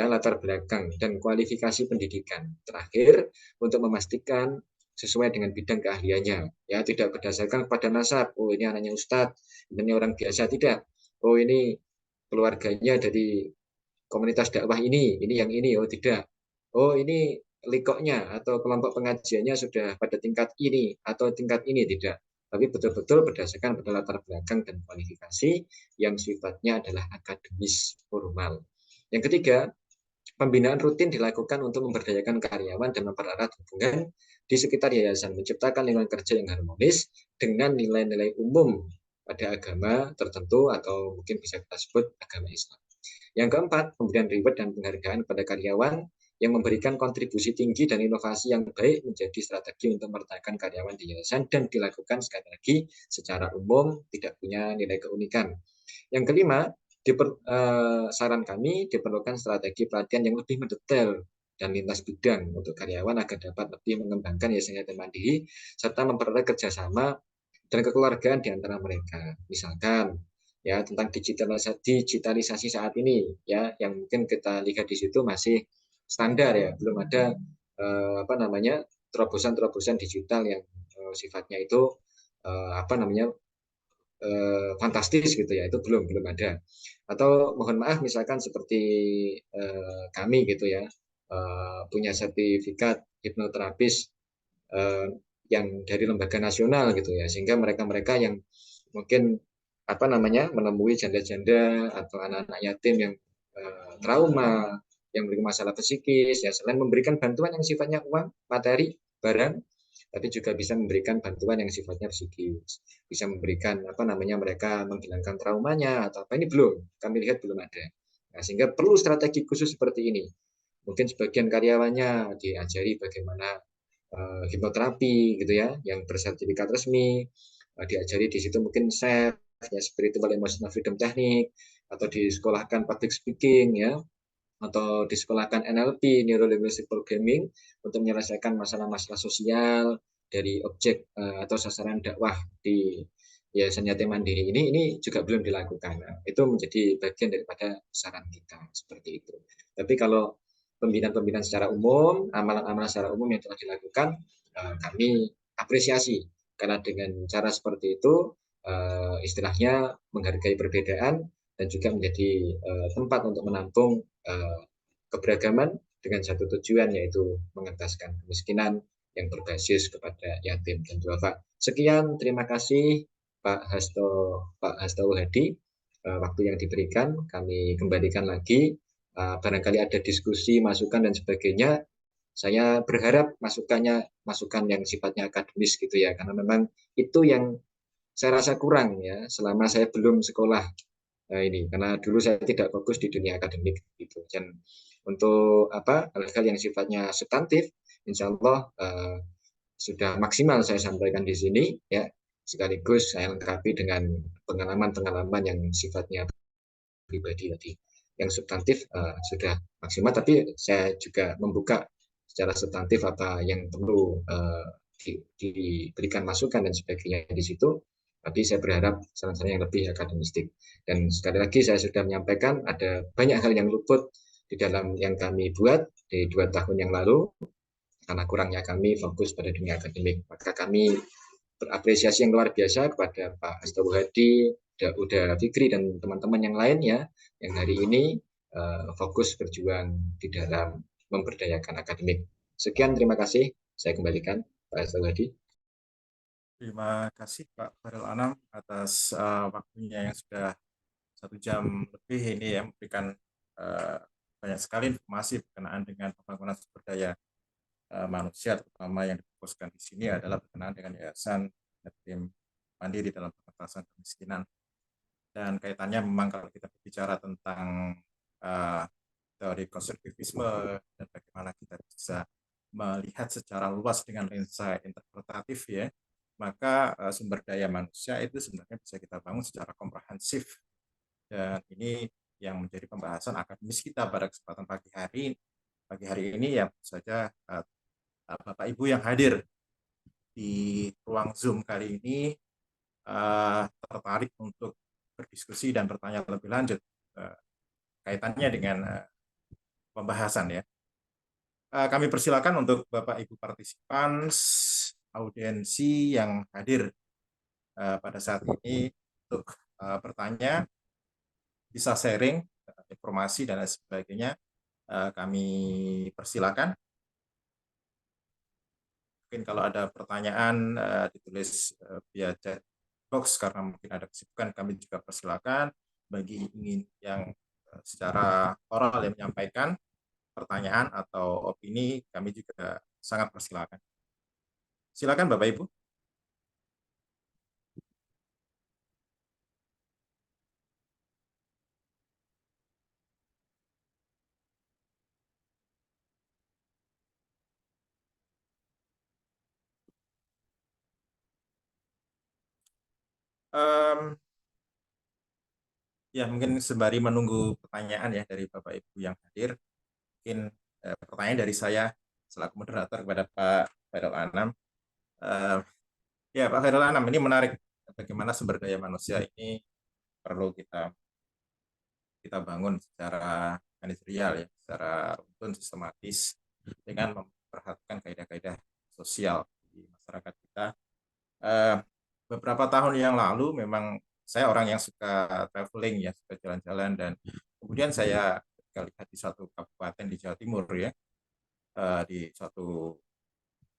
latar belakang dan kualifikasi pendidikan. Terakhir, untuk memastikan sesuai dengan bidang keahliannya, ya, tidak berdasarkan pada nasab. Oh ini anaknya ustadz, ini orang biasa, tidak. Oh ini keluarganya dari komunitas dakwah ini yang ini, oh tidak. Oh ini likoknya atau kelompok pengajiannya sudah pada tingkat ini atau tingkat ini, tidak. Tapi betul-betul berdasarkan pada latar belakang dan kualifikasi yang sifatnya adalah akademis formal. Yang ketiga, pembinaan rutin dilakukan untuk memberdayakan karyawan dan mempererat hubungan di sekitar yayasan, menciptakan lingkungan kerja yang harmonis dengan nilai-nilai umum pada agama tertentu atau mungkin bisa kita sebut agama Islam. Yang keempat, pemberian reward dan penghargaan pada karyawan yang memberikan kontribusi tinggi dan inovasi yang baik menjadi strategi untuk mempertahankan karyawan di yayasan dan dilakukan sekali lagi secara umum, tidak punya nilai keunikan. Yang kelima, saran kami diperlukan strategi pelatihan yang lebih mendetail dan lintas bidang untuk karyawan agar dapat lebih mengembangkan Yayasan Yatim Mandiri serta mempererat kerjasama dan kekeluargaan di antara mereka. Misalkan ya tentang digitalisasi saat ini ya, yang mungkin kita lihat di situ masih standar ya, belum ada apa namanya terobosan-terobosan digital yang sifatnya itu apa namanya fantastis gitu ya, itu belum ada. Atau mohon maaf misalkan seperti kami gitu ya, punya sertifikat hipnoterapis yang dari lembaga nasional gitu ya, sehingga mereka-mereka yang mungkin apa namanya menemui janda-janda atau anak-anak yatim yang trauma, yang memiliki masalah psikis ya, selain memberikan bantuan yang sifatnya uang, materi, barang, tapi juga bisa memberikan bantuan yang sifatnya psikis, bisa memberikan apa namanya mereka menghilangkan traumanya atau apa, ini belum kami lihat belum ada. Nah, sehingga perlu strategi khusus seperti ini. Mungkin sebagian karyawannya diajari bagaimana hipnoterapi gitu ya, yang bersertifikat resmi, diajari di situ mungkin SEF ya, spiritual emotional freedom technique, atau disekolahkan public speaking ya, atau disekolahkan NLP, Neuro Linguistic Programming, untuk menyelesaikan masalah-masalah sosial dari objek atau sasaran dakwah di Yayasan Yatim Mandiri ini juga belum dilakukan. Nah, itu menjadi bagian daripada saran kita seperti itu. Tapi kalau pembinaan-pembinaan secara umum, amalan-amalan secara umum yang telah dilakukan, kami apresiasi karena dengan cara seperti itu istilahnya menghargai perbedaan dan juga menjadi tempat untuk menampung keberagaman dengan satu tujuan, yaitu mengentaskan kemiskinan yang berbasis kepada yatim dan duafa. Sekian, terima kasih Pak Hasto Hadi. Waktu yang diberikan kami kembalikan lagi. Barangkali ada diskusi, masukan dan sebagainya. Saya berharap masukan yang sifatnya akademis gitu ya, karena memang itu yang saya rasa kurang ya selama saya belum sekolah. Nah, ini karena dulu saya tidak fokus di dunia akademik gitu. Dan untuk apa hal-hal yang sifatnya substantif, insya Allah sudah maksimal saya sampaikan di sini ya. Sekaligus saya lengkapi dengan pengalaman-pengalaman yang sifatnya pribadi tadi. Yang substantif sudah maksimal, tapi saya juga membuka secara substantif apa yang perlu diberikan masukan dan sebagainya di situ. Tapi saya berharap saran-saran yang lebih akademistik. Dan sekali lagi saya sudah menyampaikan ada banyak hal yang luput di dalam yang kami buat di 2 tahun yang lalu karena kurangnya kami fokus pada dunia akademik. Maka kami berapresiasi yang luar biasa kepada Pak Hasto Hadi, Uda Fikri dan teman-teman yang lain ya, yang hari ini fokus berjuang di dalam memberdayakan akademik. Sekian, terima kasih. Saya kembalikan Pak Hasto Hadi. Terima kasih Pak Khairul Anam atas waktunya yang sudah 1 jam lebih ini ya, memberikan banyak sekali informasi berkenaan dengan pembangunan sumber daya manusia, terutama yang difokuskan di sini adalah berkenaan dengan Yayasan Yatim Mandiri dalam pengentasan kemiskinan. Dan kaitannya memang kalau kita berbicara tentang teori konstruktivisme dan bagaimana kita bisa melihat secara luas dengan lensa interpretatif ya, maka sumber daya manusia itu sebenarnya bisa kita bangun secara komprehensif. Dan ini yang menjadi pembahasan akademis kita pada kesempatan pagi hari ini yang saja Bapak Ibu yang hadir di ruang Zoom kali ini tertarik untuk berdiskusi dan bertanya lebih lanjut kaitannya dengan pembahasan ya. Kami persilakan untuk Bapak Ibu partisipan audiensi yang hadir pada saat ini untuk bertanya, bisa sharing informasi dan lain sebagainya. Kami persilakan. Mungkin kalau ada pertanyaan ditulis via chat box karena mungkin ada kesibukan, kami juga persilakan. Bagi ingin yang secara oral yang menyampaikan pertanyaan atau opini, kami juga sangat persilakan. Silakan Bapak Ibu. Ya, mungkin sembari menunggu pertanyaan ya dari Bapak Ibu yang hadir, mungkin pertanyaan dari saya selaku moderator kepada Pak Khairul Anam. Ya Pak Khairul Anam, ini menarik bagaimana sumber daya manusia ini perlu kita bangun secara manajerial ya, secara runtun sistematis dengan memperhatikan kaidah-kaidah sosial di masyarakat kita. Beberapa tahun yang lalu memang saya orang yang suka traveling ya, suka jalan-jalan, dan kemudian saya lihat di suatu kabupaten di Jawa Timur ya, di suatu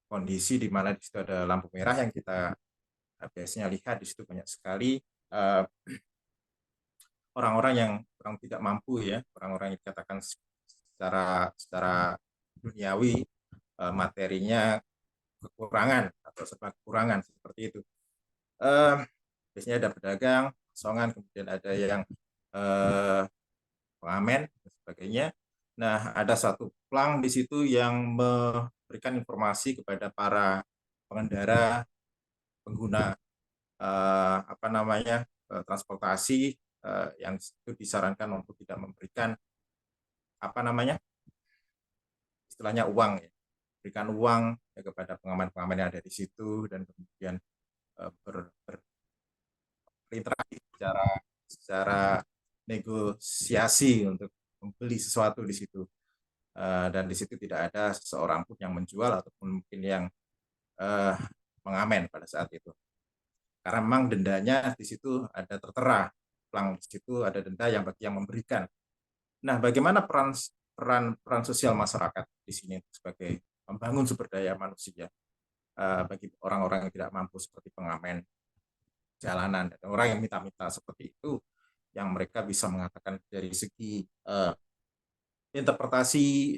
kondisi di mana di situ ada lampu merah yang kita biasanya lihat di situ banyak sekali orang-orang yang kurang tidak mampu ya, orang-orang yang dikatakan secara duniawi materinya kekurangan atau serba kekurangan seperti itu. Biasanya ada pedagang, songan, kemudian ada yang pengamen dan sebagainya. Nah, ada satu plang di situ yang memberikan informasi kepada para pengendara, pengguna transportasi yang itu disarankan untuk tidak memberikan istilahnya uang ya, berikan uang ya, kepada pengaman-pengaman yang ada di situ, dan kemudian berinteraksi secara negosiasi untuk membeli sesuatu di situ, dan di situ tidak ada seseorang pun yang menjual ataupun mungkin yang mengamen pada saat itu, karena memang dendanya di situ ada tertera, plang di situ ada denda yang bagi yang memberikan. Nah, bagaimana peran sosial masyarakat di sini sebagai membangun sumber daya manusia bagi orang-orang yang tidak mampu seperti pengamen jalanan dan orang yang minta-minta seperti itu, yang mereka bisa mengatakan dari segi interpretasi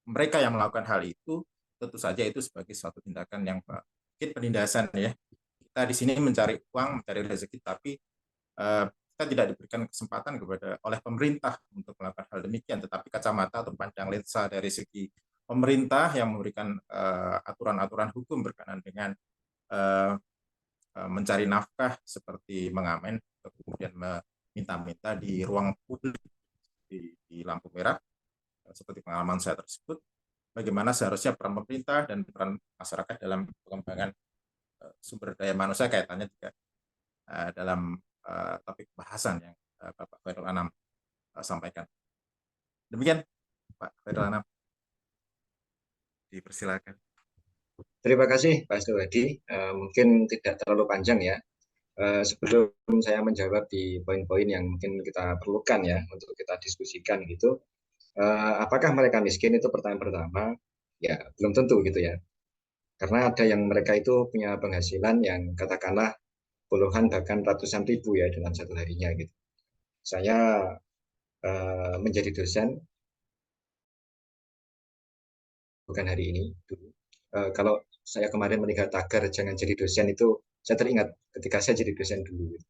mereka yang melakukan hal itu, tentu saja itu sebagai suatu tindakan yang mungkin penindasan ya. Kita di sini mencari uang, mencari rezeki, tapi kita tidak diberikan kesempatan oleh pemerintah untuk melakukan hal demikian, tetapi kacamata atau pandang lensa dari segi pemerintah yang memberikan aturan-aturan hukum berkenaan dengan mencari nafkah seperti mengamen, kemudian meminta-minta di ruang publik di lampu merah, seperti pengalaman saya tersebut, bagaimana seharusnya peran pemerintah dan peran masyarakat dalam pengembangan sumber daya manusia, kaitannya juga dalam topik bahasan yang Bapak Khairul Anam sampaikan. Demikian Pak Khairul Anam, dipersilakan. Terima kasih Pak Astowadi. Mungkin tidak terlalu panjang ya. Sebelum saya menjawab di poin-poin yang mungkin kita perlukan ya untuk kita diskusikan gitu, apakah mereka miskin, itu pertanyaan pertama. Ya belum tentu gitu ya, karena ada yang mereka itu punya penghasilan yang katakanlah puluhan bahkan ratusan ribu ya dalam satu harinya gitu. Saya menjadi dosen bukan hari ini dulu. Kalau saya kemarin melihat tagar jangan jadi dosen, itu saya teringat ketika saya jadi dosen dulu gitu.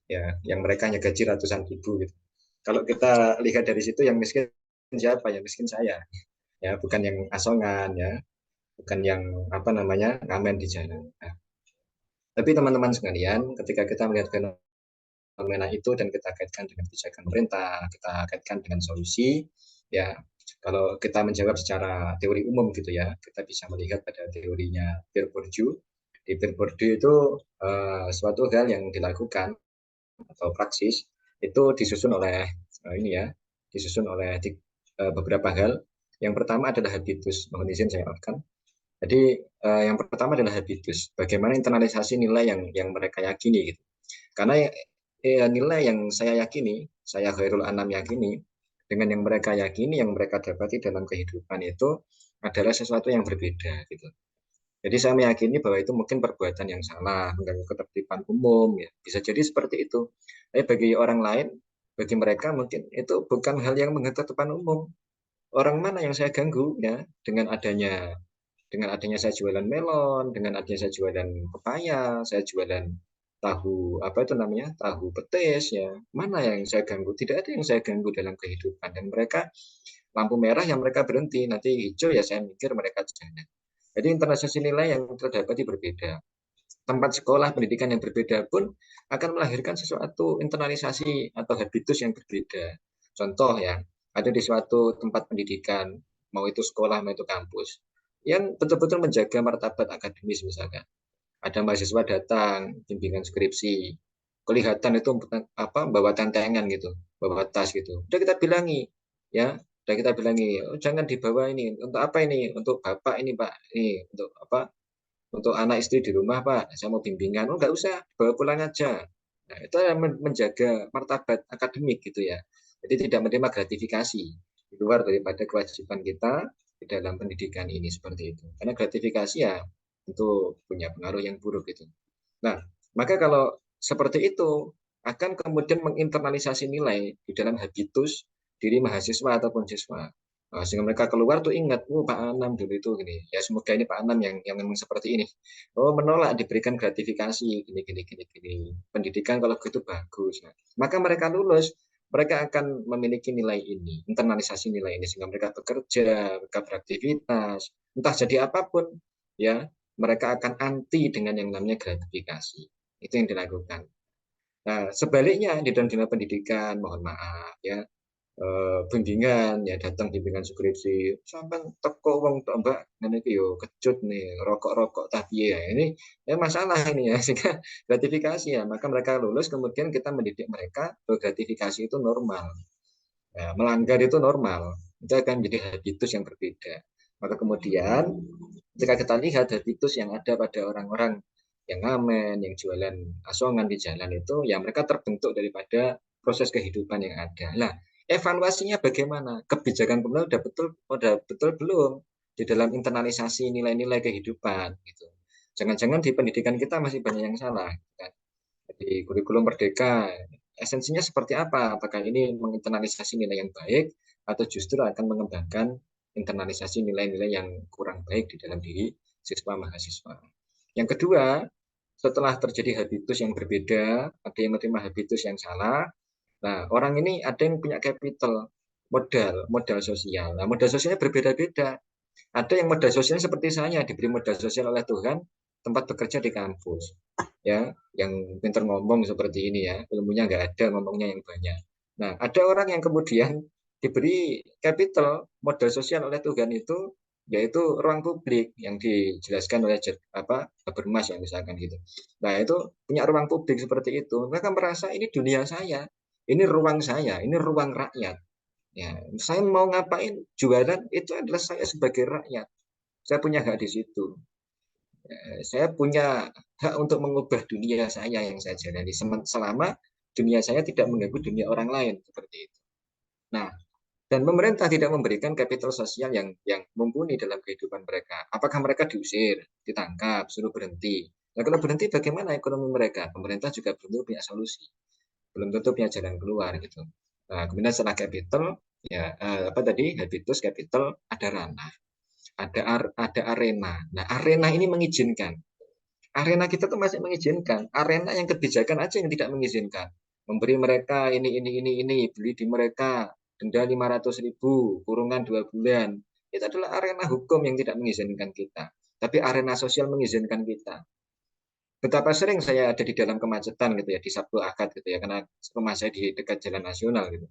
Ya, yang mereka hanya gaji ratusan ribu gitu. Kalau kita lihat dari situ, yang miskin siapa? Yang miskin saya. Ya, bukan yang asongan ya, bukan yang ngamen di jalan. Nah, tapi teman-teman sekalian, ketika kita melihat fenomena itu dan kita kaitkan dengan kebijakan pemerintah, kita kaitkan dengan solusi, ya kalau kita menjawab secara teori umum gitu ya, kita bisa melihat pada teorinya Pierre Bourdieu. Di Pierre Bourdieu itu suatu hal yang dilakukan atau praksis itu disusun oleh beberapa hal. Yang pertama adalah habitus. Mohon izin saya urutkan. Jadi yang pertama adalah habitus. Bagaimana internalisasi nilai yang mereka yakini gitu. Karena nilai yang saya yakini, saya Khairul Anam yakini, dengan yang mereka yakini, yang mereka dapati dalam kehidupan itu adalah sesuatu yang berbeda gitu. Jadi saya meyakini bahwa itu mungkin perbuatan yang salah, mengganggu ketertiban umum, ya bisa jadi seperti itu. Tapi bagi orang lain, bagi mereka mungkin itu bukan hal yang mengganggu ketertiban umum. Orang mana yang saya ganggu ya dengan adanya saya jualan melon, dengan adanya saya jualan pepaya, saya jualan tahu tahu petis ya, mana yang saya ganggu? Tidak ada yang saya ganggu dalam kehidupan. Dan mereka lampu merah yang mereka berhenti, nanti hijau ya saya mikir mereka jalan. Jadi internalisasi nilai yang terdapat berbeda. Tempat sekolah pendidikan yang berbeda pun akan melahirkan sesuatu internalisasi atau habitus yang berbeda. Contoh ya, ada di suatu tempat pendidikan, mau itu sekolah mau itu kampus, yang betul-betul menjaga martabat akademis misalkan. Ada mahasiswa datang, bimbingan skripsi, kelihatan itu bawa tantangan gitu, bawa tas gitu. Udah kita bilangi, ya, udah kita bilangi, oh, jangan dibawa ini. Untuk apa ini? Untuk bapak ini Pak, ini untuk apa? Untuk anak istri di rumah Pak, saya mau bimbingan. Oh nggak usah, bawa pulang aja. Nah, itu menjaga martabat akademik gitu ya. Jadi tidak menerima gratifikasi di luar daripada kewajiban kita di dalam pendidikan ini seperti itu. Karena gratifikasi ya tentu punya pengaruh yang buruk gitu. Nah, maka kalau seperti itu akan kemudian menginternalisasi nilai di dalam habitus diri mahasiswa ataupun siswa. Sehingga mereka keluar tuh ingat, oh Pak Anam dulu itu gini. Ya semoga ini Pak Anam yang memang seperti ini. Oh menolak diberikan gratifikasi gini. Pendidikan kalau gitu bagus. Nah, maka mereka lulus, mereka akan memiliki nilai ini, internalisasi nilai ini sehingga mereka bekerja, mereka beraktivitas, entah jadi apapun, ya mereka akan anti dengan yang namanya gratifikasi. Itu yang dilakukan. Nah, sebaliknya di dalam dunia pendidikan, mohon maaf ya, bimbingan ya datang bimbingan skripsi sampai teko wong tok Mbak ngene iki yo kecut nih rokok-rokok tapi ya ini ya masalah ini ya sehingga gratifikasi ya maka mereka lulus kemudian kita mendidik mereka bahwa gratifikasi itu normal ya, melanggar itu normal itu akan menjadi habitus yang berbeda maka kemudian ketika kita lihat habitus yang ada pada orang-orang yang ngamen yang jualan asongan di jalan itu ya mereka terbentuk daripada proses kehidupan yang ada. Nah, evaluasinya bagaimana? Kebijakan pemerintah udah betul belum di dalam internalisasi nilai-nilai kehidupan gitu. Jangan-jangan di pendidikan kita masih banyak yang salah. Kan? Jadi kurikulum merdeka esensinya seperti apa? Apakah ini menginternalisasi nilai yang baik atau justru akan mengembangkan internalisasi nilai-nilai yang kurang baik di dalam diri siswa mahasiswa. Yang kedua, setelah terjadi habitus yang berbeda, ada yang menerima habitus yang salah, nah, orang ini ada yang punya capital, modal sosial. Nah, modal sosialnya berbeda-beda. Ada yang modal sosialnya seperti saya, diberi modal sosial oleh Tuhan, tempat bekerja di kampus. Ya, yang pintar ngomong seperti ini ya, ilmunya nggak ada, ngomongnya yang banyak. Nah, ada orang yang kemudian diberi capital, modal sosial oleh Tuhan itu, yaitu ruang publik yang dijelaskan oleh Habermas yang misalkan gitu. Nah, itu punya ruang publik seperti itu. Mereka merasa ini dunia saya, ini ruang saya, ini ruang rakyat. Ya, saya mau ngapain jualan itu adalah saya sebagai rakyat. Saya punya hak di situ. Saya punya hak untuk mengubah dunia saya yang saya jalani selama dunia saya tidak mengganggu dunia orang lain seperti itu. Nah, dan pemerintah tidak memberikan kapital sosial yang mumpuni dalam kehidupan mereka. Apakah mereka diusir, ditangkap, suruh berhenti? Nah, kalau berhenti bagaimana ekonomi mereka? Pemerintah juga belum tentu punya solusi, belum tentu punya jalan keluar gitu. Nah, kemudian setelah capital, ya habitus capital ada ranah, ada arena. Nah, arena ini mengizinkan. Arena kita tuh masih mengizinkan. Arena yang kebijakan aja yang tidak mengizinkan. Memberi mereka ini, beli di mereka denda 500.000, kurungan 2 bulan. Itu adalah arena hukum yang tidak mengizinkan kita. Tapi arena sosial mengizinkan kita. Betapa sering saya ada di dalam kemacetan gitu ya di Sabtu Ahad gitu ya karena rumah saya di dekat Jalan Nasional gitu.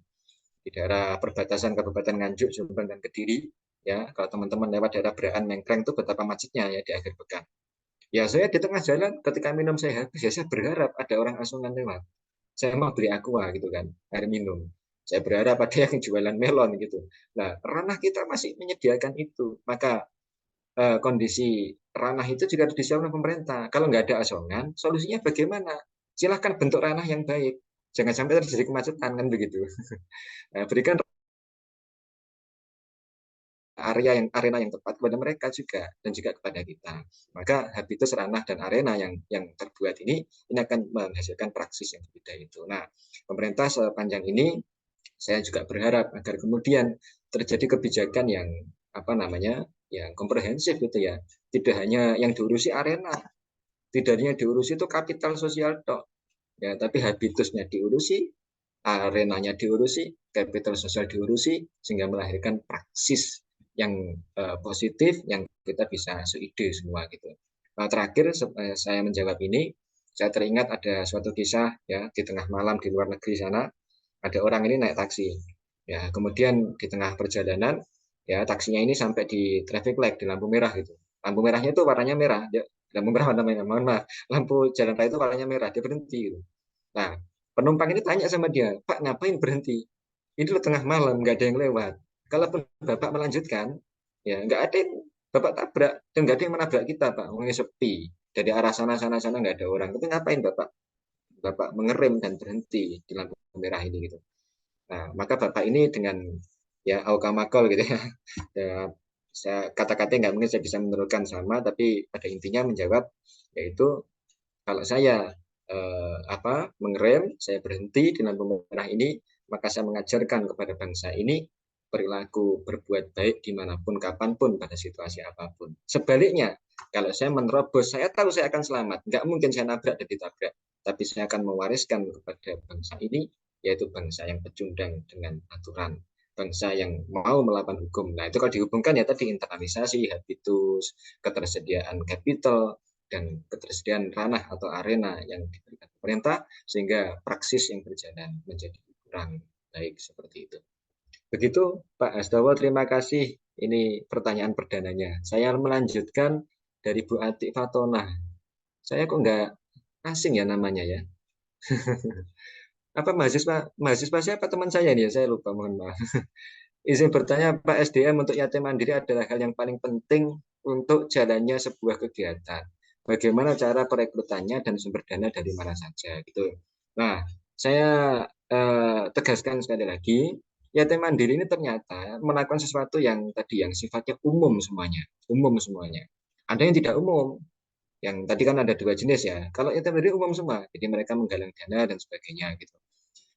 Di daerah perbatasan Kabupaten Nganjuk, Jombang dan Kediri ya. Kalau teman-teman lewat daerah Beraan Mengkreng itu betapa macetnya ya di akhir pekan. Ya saya di tengah jalan ketika minum saya habis ya saya berharap ada orang asongan lewat. Saya mau beli aqua gitu kan, air minum. Saya berharap ada yang jualan melon gitu. Nah, ranah kita masih menyediakan itu. Maka kondisi ranah itu juga harus disiapkan pemerintah. Kalau nggak ada asongan, solusinya bagaimana? Silahkan bentuk ranah yang baik. Jangan sampai terjadi kemacetan kan begitu. Nah, berikan arena yang tepat kepada mereka juga dan juga kepada kita. Maka habitus ranah dan arena yang terbuat ini akan menghasilkan praksis yang berbeda itu. Nah, pemerintah sepanjang ini saya juga berharap agar kemudian terjadi kebijakan yang yang komprehensif gitu ya. Tidak hanya yang diurusi arena, tidak hanya diurusi itu kapital sosial tok. Ya, tapi habitusnya diurusi, arenanya diurusi, kapital sosial diurusi sehingga melahirkan praksis yang positif yang kita bisa seide semua gitu. Nah, terakhir saya menjawab ini, saya teringat ada suatu kisah ya di tengah malam di luar negeri sana ada orang ini naik taksi. Ya, kemudian di tengah perjalanan ya taksinya ini sampai di traffic light di lampu merah gitu. Lampu merahnya itu warnanya merah. Lampu merah warna merah, lampu jalan raya itu warnanya merah, dia berhenti gitu. Nah, penumpang ini tanya sama dia, Pak, ngapain berhenti? Ini loh tengah malam, nggak ada yang lewat. Kalaupun Bapak melanjutkan, ya nggak ada yang Bapak tabrak, dan nggak ada yang menabrak kita, Pak. Ini sepi. Dari arah sana nggak ada orang. Tapi ngapain Bapak mengerem dan berhenti di lampu merah ini gitu. Nah, maka Bapak ini dengan ya aukamakol gitu ya. Ya, saya kata-kata nggak mungkin saya bisa menurunkan sama, tapi pada intinya menjawab yaitu kalau saya mengerem, saya berhenti di lampu merah ini, maka saya mengajarkan kepada bangsa ini perilaku berbuat baik dimanapun, kapanpun, pada situasi apapun. Sebaliknya, kalau saya menerobos, saya tahu saya akan selamat. Nggak mungkin saya nabrak dan ditabrak. Tapi saya akan mewariskan kepada bangsa ini, yaitu bangsa yang pecundang dengan aturan. Bangsa yang mau melawan hukum. Nah, itu kalau dihubungkan ya tadi internalisasi, habitus, ketersediaan capital, dan ketersediaan ranah atau arena yang diberikan pemerintah, sehingga praksis yang berjalan menjadi kurang baik seperti itu. Begitu Pak Hastowo, terima kasih. Ini pertanyaan perdananya. Saya melanjutkan dari Bu Atik Fatona. Saya kok nggak asing ya namanya ya. Apa mahasiswa siapa teman saya nih? Saya lupa, mohon maaf. Izin bertanya, Pak, SDM untuk yatim mandiri adalah hal yang paling penting untuk jalannya sebuah kegiatan. Bagaimana cara perekrutannya dan sumber dana dari mana saja gitu. Nah, saya tegaskan sekali lagi, yatim mandiri ini ternyata melakukan sesuatu yang tadi yang sifatnya umum semuanya, umum semuanya. Ada yang tidak umum, yang tadi kan ada dua jenis ya. Kalau yatim mandiri umum semua, jadi mereka menggalang dana dan sebagainya gitu.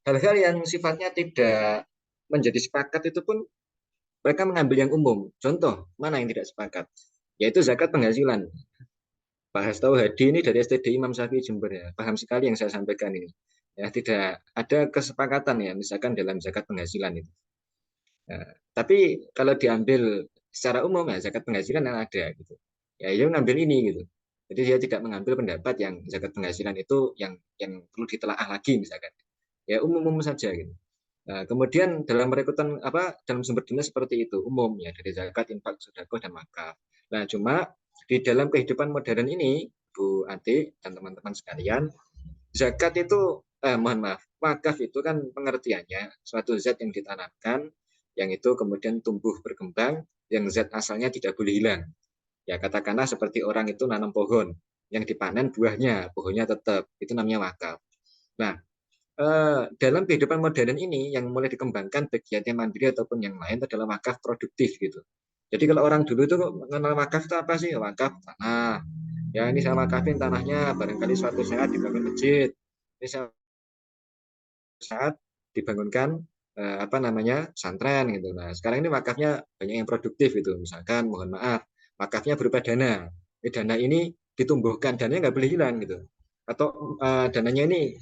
Hal-hal yang sifatnya tidak menjadi sepakat itu pun mereka mengambil yang umum. Contoh, mana yang tidak sepakat? Yaitu zakat penghasilan. Pak Hasto Hadi ini dari STD Imam Syafi'i Jember ya. Paham sekali yang saya sampaikan ini. Ya, tidak ada kesepakatan ya, misalkan dalam zakat penghasilan itu. Nah, tapi kalau diambil secara umum ya zakat penghasilan yang ada gitu. Ya, dia mengambil ini gitu. Jadi dia tidak mengambil pendapat yang zakat penghasilan itu yang perlu ditelaah lagi misalkan. Ya umum-umum saja gitu. Nah, kemudian dalam perekrutan dalam sumber dana seperti itu umum ya dari zakat, infak, sedekah dan wakaf. Nah, cuma di dalam kehidupan modern ini, Bu Ati dan teman-teman sekalian, zakat itu mohon maaf, wakaf itu kan pengertiannya suatu zat yang ditanamkan, yang itu kemudian tumbuh berkembang, yang zat asalnya tidak boleh hilang. Ya katakanlah seperti orang itu nanam pohon, yang dipanen buahnya, pohonnya tetap, itu namanya wakaf. Nah, dalam kehidupan modern ini yang mulai dikembangkan baik yatim mandiri ataupun yang lain adalah wakaf produktif gitu. Jadi kalau orang dulu itu mengenal wakaf itu apa sih? Wakaf tanah. Ya ini saya wakafin tanahnya, barangkali suatu saat dibangun masjid. Ini saat dibangunkan santren gitu. Nah sekarang ini wakafnya banyak yang produktif gitu. Misalkan mohon maaf, wakafnya berupa dana. Dana ini ditumbuhkan, dananya nggak boleh hilang gitu. Atau dananya ini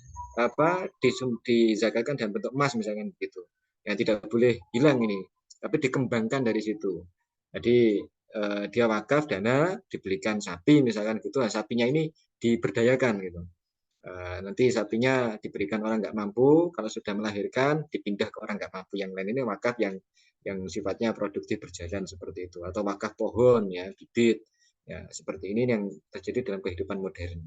dizakatkan dalam bentuk emas misalkan begitu, yang tidak boleh hilang ini, tapi dikembangkan dari situ. Jadi dia wakaf dana dibelikan sapi misalkan gitu, nah, sapinya ini diberdayakan gitu. Nanti sapinya diberikan orang nggak mampu, kalau sudah melahirkan dipindah ke orang nggak mampu yang lain. Ini wakaf yang sifatnya produktif berjalan seperti itu, atau wakaf pohon ya bibit ya seperti ini yang terjadi dalam kehidupan modern.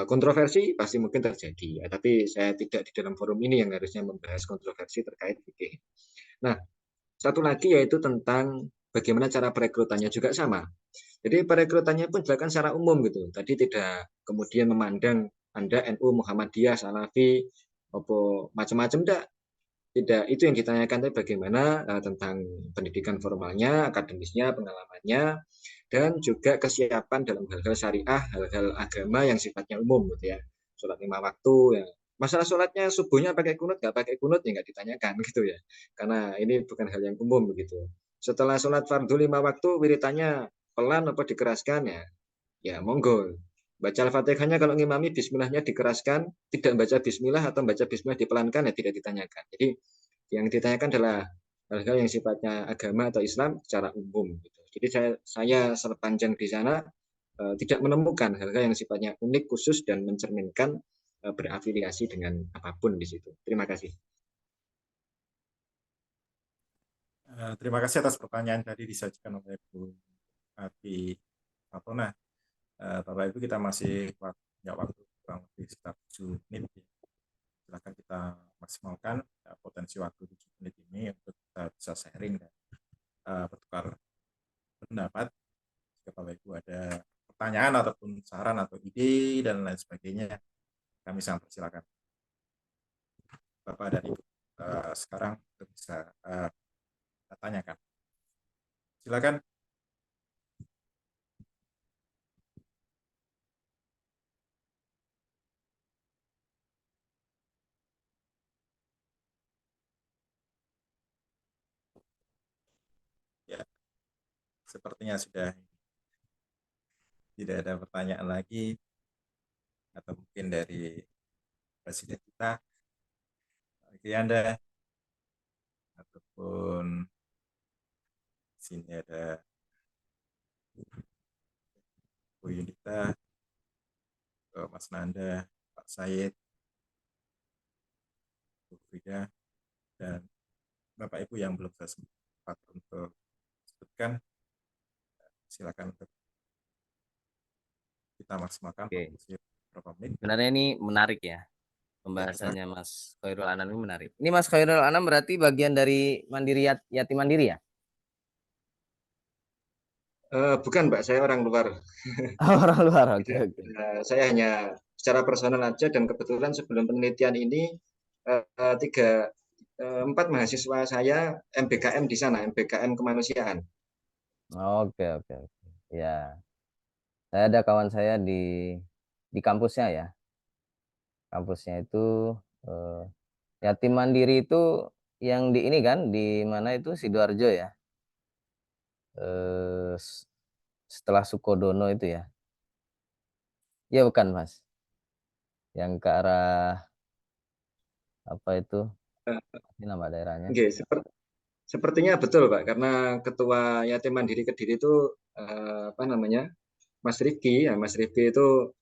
Kontroversi pasti mungkin terjadi, ya, tapi saya tidak di dalam forum ini yang harusnya membahas kontroversi terkait fikih. Nah, satu lagi yaitu tentang bagaimana cara perekrutannya juga sama. Jadi perekrutannya pun dilakukan secara umum gitu. Tadi tidak kemudian memandang Anda NU, Muhammadiyah, Salafi, macam-macam tidak. Tidak, itu yang ditanyakan tadi bagaimana tentang pendidikan formalnya, akademisnya, pengalamannya, dan juga kesiapan dalam hal-hal syariah, hal-hal agama yang sifatnya umum gitu ya. Sholat 5 waktu ya. Masalah sholatnya subuhnya pakai kunut, nggak pakai kunut ya nggak ditanyakan gitu ya. Karena ini bukan hal yang umum begitu. Setelah sholat fardu 5 waktu, wiritannya pelan apa dikeraskan ya? Ya monggo. Baca Al-Fatihahnya kalau ngimami bismillahnya dikeraskan, tidak baca bismillah atau baca bismillah dipelankan ya tidak ditanyakan. Jadi yang ditanyakan adalah hal-hal yang sifatnya agama atau Islam secara umum. Gitu. Jadi saya sepanjang di sana tidak menemukan hal-hal yang sifatnya unik, khusus dan mencerminkan berafiliasi dengan apapun di situ. Terima kasih. Terima kasih atas pertanyaan tadi disajikan oleh Bu Ati Fatona. Bapak Ibu kita masih punya waktu kurang lebih sekitar 7 menit. silakan kita maksimalkan potensi waktu 7 menit ini untuk kita bisa sharing dan bertukar pendapat. Jika Bapak Ibu ada pertanyaan ataupun saran atau ide dan lain sebagainya, kami sangat persilakan Bapak dan Ibu sekarang untuk bisa tanyakan. Silakan. Ya, sepertinya sudah tidak ada pertanyaan lagi, atau mungkin dari Presiden kita, Anda, ataupun sini ada Bu Yunita, Mas Nanda, Pak Said, Bu Frida, dan Bapak Ibu yang belum saya sempat untuk sebutkan, silakan untuk kita maksimalkan beberapa menit. Sebenarnya ini menarik ya pembahasannya Mas Khairul Anam, ini menarik. Ini Mas Khairul Anam berarti bagian dari yatim mandiri ya? Bukan Mbak, saya orang luar. Orang luar, oke. Saya hanya secara personal aja, dan kebetulan sebelum penelitian ini 4 mahasiswa saya MBKM di sana, MBKM kemanusiaan. Oke. Ya, saya ada kawan saya di kampusnya ya. Kampusnya itu yatim mandiri itu yang di ini kan, di mana itu Sidoarjo ya. Setelah Sukodono itu ya. Ya bukan Mas. Yang ke arah apa itu? Ini nama daerahnya. Oke, sepertinya betul Pak, karena ketua yatim mandiri Kediri itu Mas Riki ya, Mas Riki itu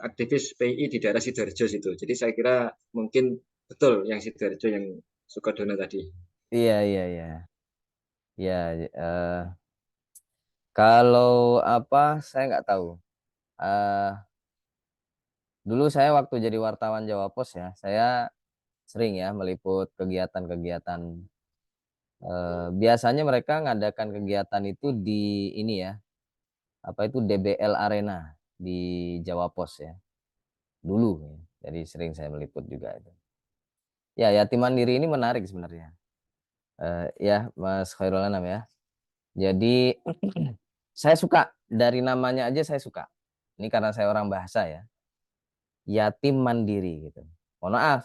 aktivis PI di daerah Sidoarjo situ. Jadi saya kira mungkin betul yang Sidoarjo yang Sukodono tadi. Iya. Ya, kalau apa saya nggak tahu. Dulu saya waktu jadi wartawan Jawa Pos ya, saya sering ya meliput kegiatan-kegiatan. Biasanya mereka ngadakan kegiatan itu di ini ya, apa itu DBL Arena di Jawa Pos ya, dulu ya. Jadi sering saya meliput juga itu. Ya, yatim mandiri ini menarik sebenarnya. Ya Mas Khairul Anam ya. Jadi saya suka dari namanya aja, saya suka. Ini karena saya orang bahasa ya. Yatim mandiri gitu. Mohon maaf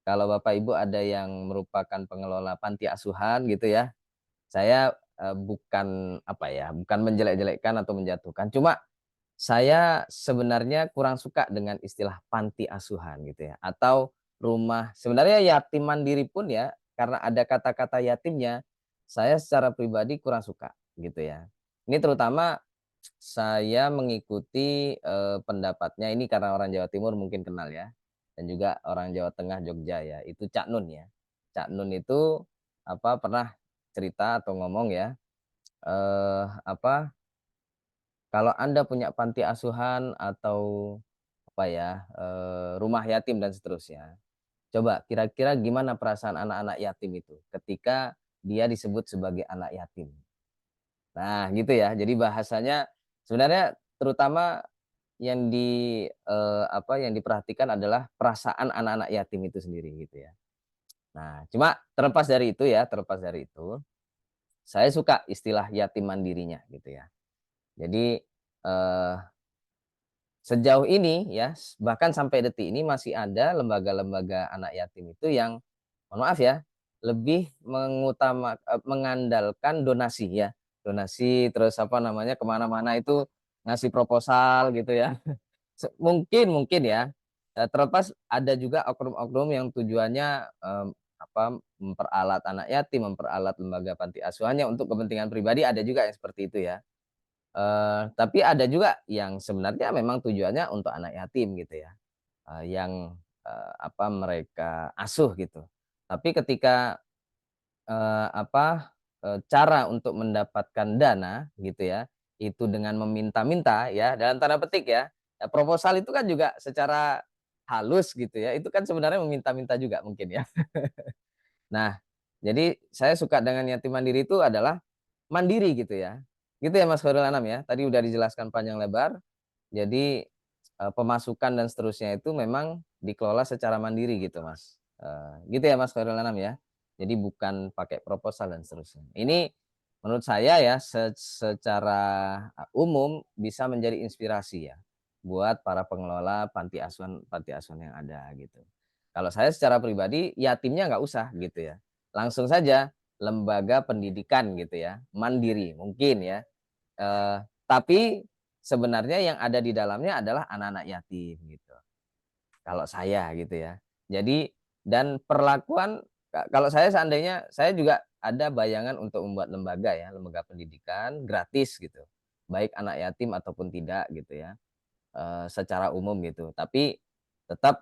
kalau Bapak Ibu ada yang merupakan pengelola panti asuhan gitu ya. Saya bukan apa ya, bukan menjelek-jelekkan atau menjatuhkan. Cuma saya sebenarnya kurang suka dengan istilah panti asuhan gitu ya, atau rumah. Sebenarnya yatim mandiri pun ya, karena ada kata-kata yatimnya, saya secara pribadi kurang suka gitu ya. Ini terutama saya mengikuti pendapatnya ini karena orang Jawa Timur mungkin kenal ya, dan juga orang Jawa Tengah Jogja ya, itu Cak Nun ya. Cak Nun itu pernah cerita atau ngomong ya, kalau Anda punya panti asuhan atau rumah yatim dan seterusnya, coba kira-kira gimana perasaan anak-anak yatim itu ketika dia disebut sebagai anak yatim. Nah, gitu ya. Jadi bahasanya sebenarnya terutama yang yang diperhatikan adalah perasaan anak-anak yatim itu sendiri gitu ya. Nah, cuma terlepas dari itu, saya suka istilah yatim mandirinya gitu ya. Jadi sejauh ini ya, bahkan sampai detik ini masih ada lembaga-lembaga anak yatim itu yang, mohon maaf ya, lebih mengandalkan donasi ya. Donasi terus kemana-mana itu ngasih proposal gitu ya. Mungkin ya, terlepas ada juga oknum-oknum yang tujuannya memperalat anak yatim, memperalat lembaga panti asuhannya untuk kepentingan pribadi, ada juga yang seperti itu ya. Tapi ada juga yang sebenarnya memang tujuannya untuk anak yatim gitu ya, yang mereka asuh gitu. Tapi ketika cara untuk mendapatkan dana gitu ya, itu dengan meminta-minta ya, dalam tanda petik ya, proposal itu kan juga secara halus gitu ya, itu kan sebenarnya meminta-minta juga mungkin ya. Nah, jadi saya suka dengan yatim mandiri itu adalah mandiri gitu ya. Gitu ya Mas Khairul Anam ya. Tadi udah dijelaskan panjang lebar. Jadi pemasukan dan seterusnya itu memang dikelola secara mandiri gitu Mas. Gitu ya Mas Khairul Anam ya. Jadi bukan pakai proposal dan seterusnya. Ini menurut saya ya secara umum bisa menjadi inspirasi ya buat para pengelola panti asuhan yang ada gitu. Kalau saya secara pribadi yatimnya nggak usah gitu ya. Langsung saja lembaga pendidikan gitu ya, mandiri mungkin ya. Tapi sebenarnya yang ada di dalamnya adalah anak-anak yatim gitu. Kalau saya gitu ya. Jadi dan perlakuan kalau saya seandainya saya juga ada bayangan untuk membuat lembaga ya, lembaga pendidikan gratis gitu. Baik anak yatim ataupun tidak gitu ya. Secara umum gitu. Tapi tetap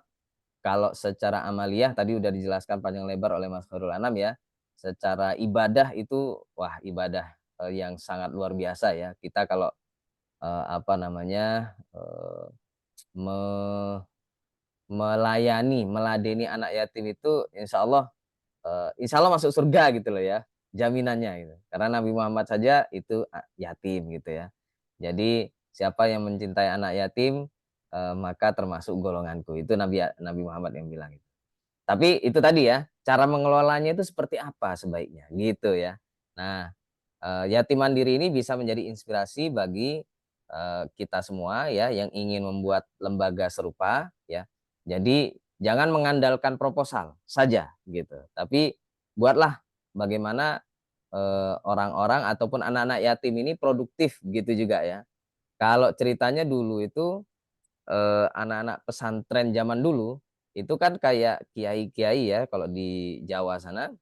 kalau secara amaliyah tadi udah dijelaskan panjang lebar oleh Mas Khairul Anam ya. Secara ibadah itu wah ibadah yang sangat luar biasa ya. Kita kalau apa namanya me meladeni anak yatim itu insya Allah masuk surga gitu loh ya, jaminannya gitu. Karena Nabi Muhammad saja itu yatim gitu ya. Jadi siapa yang mencintai anak yatim maka termasuk golonganku. Itu Nabi Muhammad yang bilang itu. Tapi itu tadi ya, cara mengelolanya itu seperti apa sebaiknya gitu ya. Nah, yatim mandiri ini bisa menjadi inspirasi bagi kita semua ya yang ingin membuat lembaga serupa ya. Jadi jangan mengandalkan proposal saja gitu. Tapi buatlah bagaimana orang-orang ataupun anak-anak yatim ini produktif gitu juga ya. Kalau ceritanya dulu itu anak-anak pesantren zaman dulu itu kan kayak kiai-kiai ya kalau di Jawa sana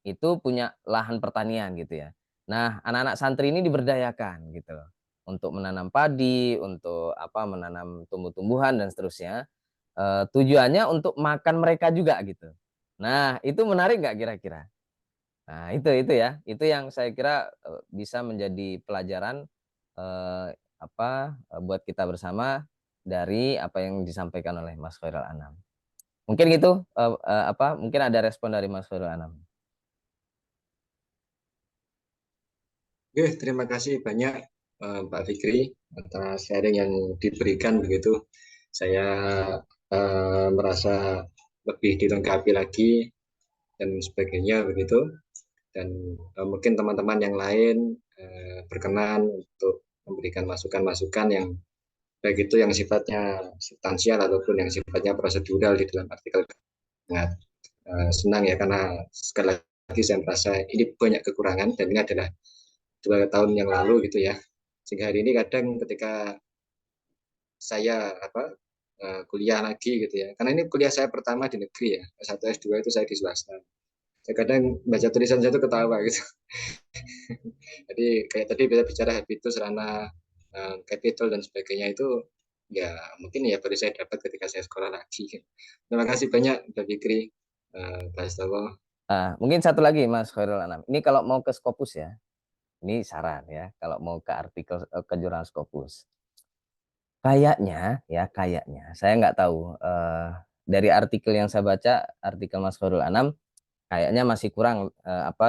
itu punya lahan pertanian gitu ya. Nah, anak-anak santri ini diberdayakan gitu loh. Untuk menanam padi, untuk apa menanam tumbuh-tumbuhan dan seterusnya. Tujuannya untuk makan mereka juga gitu. Nah, itu menarik nggak kira-kira? Nah, itu ya. Itu yang saya kira bisa menjadi pelajaran buat kita bersama dari apa yang disampaikan oleh Mas Khairul Anam. Mungkin gitu mungkin ada respon dari Mas Khairul Anam. Oke, terima kasih banyak Pak Fikri atas sharing yang diberikan begitu. Saya merasa lebih dilengkapi lagi dan sebagainya begitu. Dan mungkin teman-teman yang lain berkenan untuk memberikan masukan-masukan yang baik itu yang sifatnya substansial ataupun yang sifatnya prosedural di dalam artikel. Sangat senang ya karena sekali lagi saya merasa ini banyak kekurangan dan ini adalah 2 tahun yang lalu gitu ya. Sehingga hari ini kadang ketika saya kuliah lagi gitu ya. Karena ini kuliah saya pertama di negeri ya. S1 S2 itu saya di swasta. Saya kadang baca tulisan saya itu ketawa gitu. Jadi kayak tadi kita bicara habitus, rana, capital dan sebagainya itu ya mungkin ya baru saya dapat ketika saya sekolah lagi. Terima kasih banyak Mbak Fikri, Pak Astawa. Mungkin satu lagi Mas Khairul Anam. Ini kalau mau ke Scopus ya. Ini saran ya, kalau mau ke artikel ke jurnal Scopus. Kayaknya saya nggak tahu dari artikel yang saya baca, artikel Mas Khairul Anam kayaknya masih kurang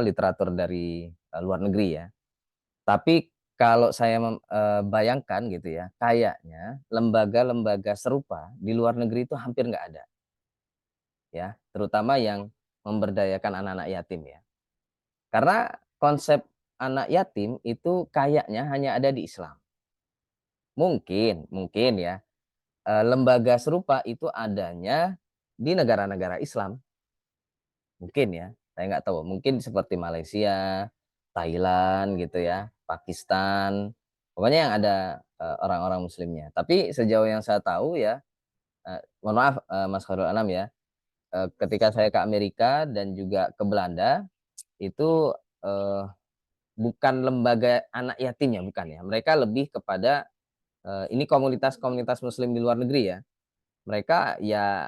literatur dari luar negeri ya. Tapi kalau saya bayangkan gitu ya, kayaknya lembaga-lembaga serupa di luar negeri itu hampir nggak ada. Ya, terutama yang memberdayakan anak-anak yatim ya. Karena konsep anak yatim itu kayaknya hanya ada di Islam. Mungkin ya, lembaga serupa itu adanya di negara-negara Islam. Mungkin ya, saya nggak tahu. Mungkin seperti Malaysia, Thailand gitu ya, Pakistan. Pokoknya yang ada orang-orang muslimnya. Tapi sejauh yang saya tahu ya, mohon maaf Mas Khairul Anam ya, ketika saya ke Amerika dan juga ke Belanda, itu bukan lembaga anak yatimnya, bukan ya. Mereka lebih kepada ini komunitas-komunitas muslim di luar negeri ya. Mereka ya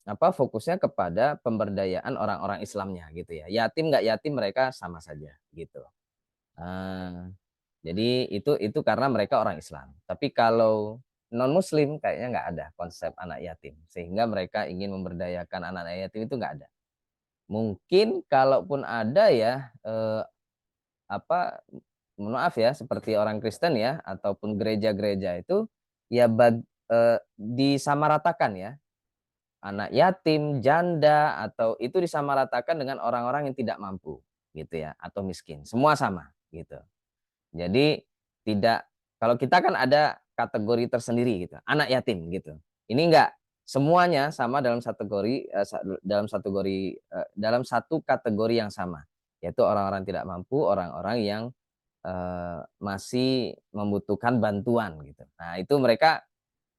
fokusnya kepada pemberdayaan orang-orang Islamnya gitu ya. Yatim nggak yatim mereka sama saja gitu. Jadi itu karena mereka orang Islam. Tapi kalau non Muslim kayaknya nggak ada konsep anak yatim, sehingga mereka ingin memberdayakan anak yatim itu nggak ada. Mungkin kalaupun ada ya apa mohon maaf ya, seperti orang Kristen ya ataupun gereja-gereja itu ya disamaratakan ya, anak yatim, janda, atau itu disamaratakan dengan orang-orang yang tidak mampu gitu ya, atau miskin, semua sama gitu. Jadi tidak, kalau kita kan ada kategori tersendiri gitu, anak yatim gitu. Ini enggak, semuanya sama dalam dalam satu kategori yang sama, yaitu orang-orang tidak mampu, orang-orang yang masih membutuhkan bantuan gitu. Nah, itu mereka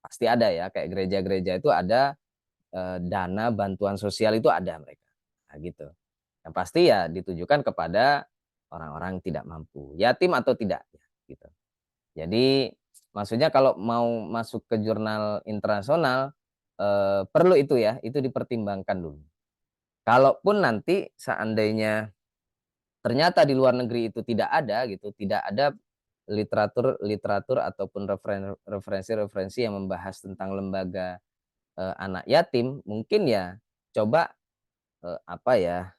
pasti ada ya, kayak gereja-gereja itu ada dana bantuan sosial itu ada mereka. Nah, gitu. Yang pasti ya ditujukan kepada orang-orang tidak mampu, yatim atau tidak ya, gitu. Jadi maksudnya kalau mau masuk ke jurnal internasional perlu itu ya, itu dipertimbangkan dulu. Kalaupun nanti seandainya ternyata di luar negeri itu tidak ada gitu, tidak ada literatur ataupun referensi yang membahas tentang lembaga anak yatim, mungkin ya coba apa ya,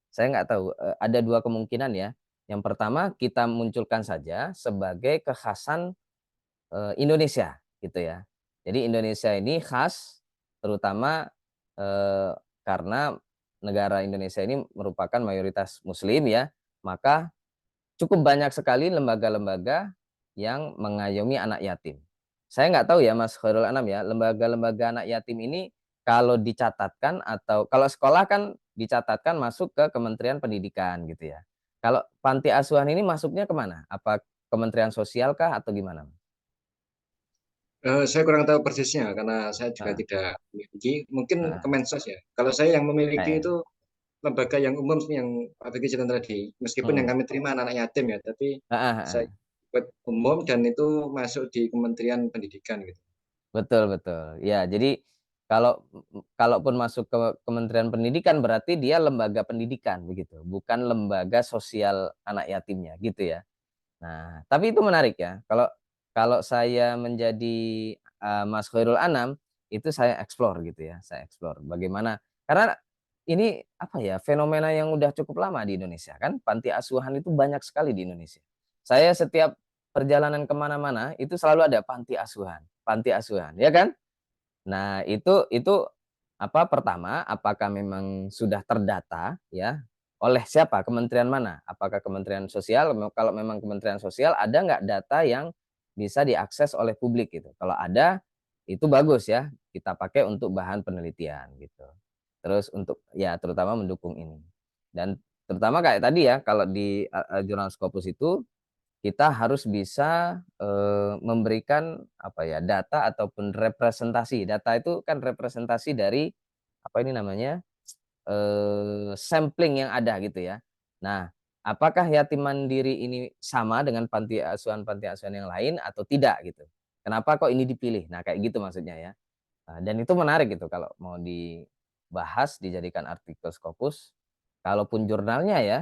saya nggak tahu, ada 2 kemungkinan ya. Yang pertama kita munculkan saja sebagai kekhasan Indonesia gitu ya. Jadi Indonesia ini khas terutama karena negara Indonesia ini merupakan mayoritas muslim ya, maka cukup banyak sekali lembaga-lembaga yang mengayomi anak yatim. Saya nggak tahu ya Mas Khairul Anam ya, lembaga-lembaga anak yatim ini kalau dicatatkan atau kalau sekolah kan dicatatkan masuk ke Kementerian Pendidikan gitu ya. Kalau panti asuhan ini masuknya kemana? Apa Kementerian Sosial kah atau gimana? Saya kurang tahu persisnya karena saya juga Heeh, tidak memiliki, mungkin heeh. Kemensos ya. Kalau saya yang Ya, memiliki ya. itu lembaga yang umum seperti yang Pak Begi cerita tadi. Meskipun yang Mhm. kami terima anak-anak yatim ya, tapi Heeh, saya heeh. ikut umum dan itu masuk di Kementerian Pendidikan gitu. Betul, betul. Ya, jadi kalaupun masuk ke Kementerian Pendidikan berarti dia lembaga pendidikan begitu, bukan lembaga sosial anak yatimnya gitu ya. Nah, tapi itu menarik ya. Kalau kalau saya menjadi Mas Khairul Anam, itu saya explore gitu ya, saya explore bagaimana karena ini apa ya, fenomena yang udah cukup lama di Indonesia kan, panti asuhan itu banyak sekali di Indonesia. Saya setiap perjalanan kemana mana itu selalu ada panti asuhan, ya kan? Nah, itu apa, pertama, apakah memang sudah terdata ya, oleh siapa, kementerian mana? Apakah Kementerian Sosial? Kalau memang Kementerian Sosial, ada nggak data yang bisa diakses oleh publik gitu? Kalau ada, itu bagus ya, kita pakai untuk bahan penelitian gitu. Terus untuk ya terutama mendukung ini. Dan terutama kayak tadi ya, kalau di jurnal Scopus itu kita harus bisa memberikan apa ya, data ataupun representasi. Data itu kan representasi dari apa ini namanya, sampling yang ada gitu ya. Nah, apakah yatim mandiri ini sama dengan panti asuhan yang lain atau tidak gitu. Kenapa kok ini dipilih? Nah, kayak gitu maksudnya ya. Nah, dan itu menarik gitu kalau mau dibahas, dijadikan artikel Scopus. Kalaupun jurnalnya ya,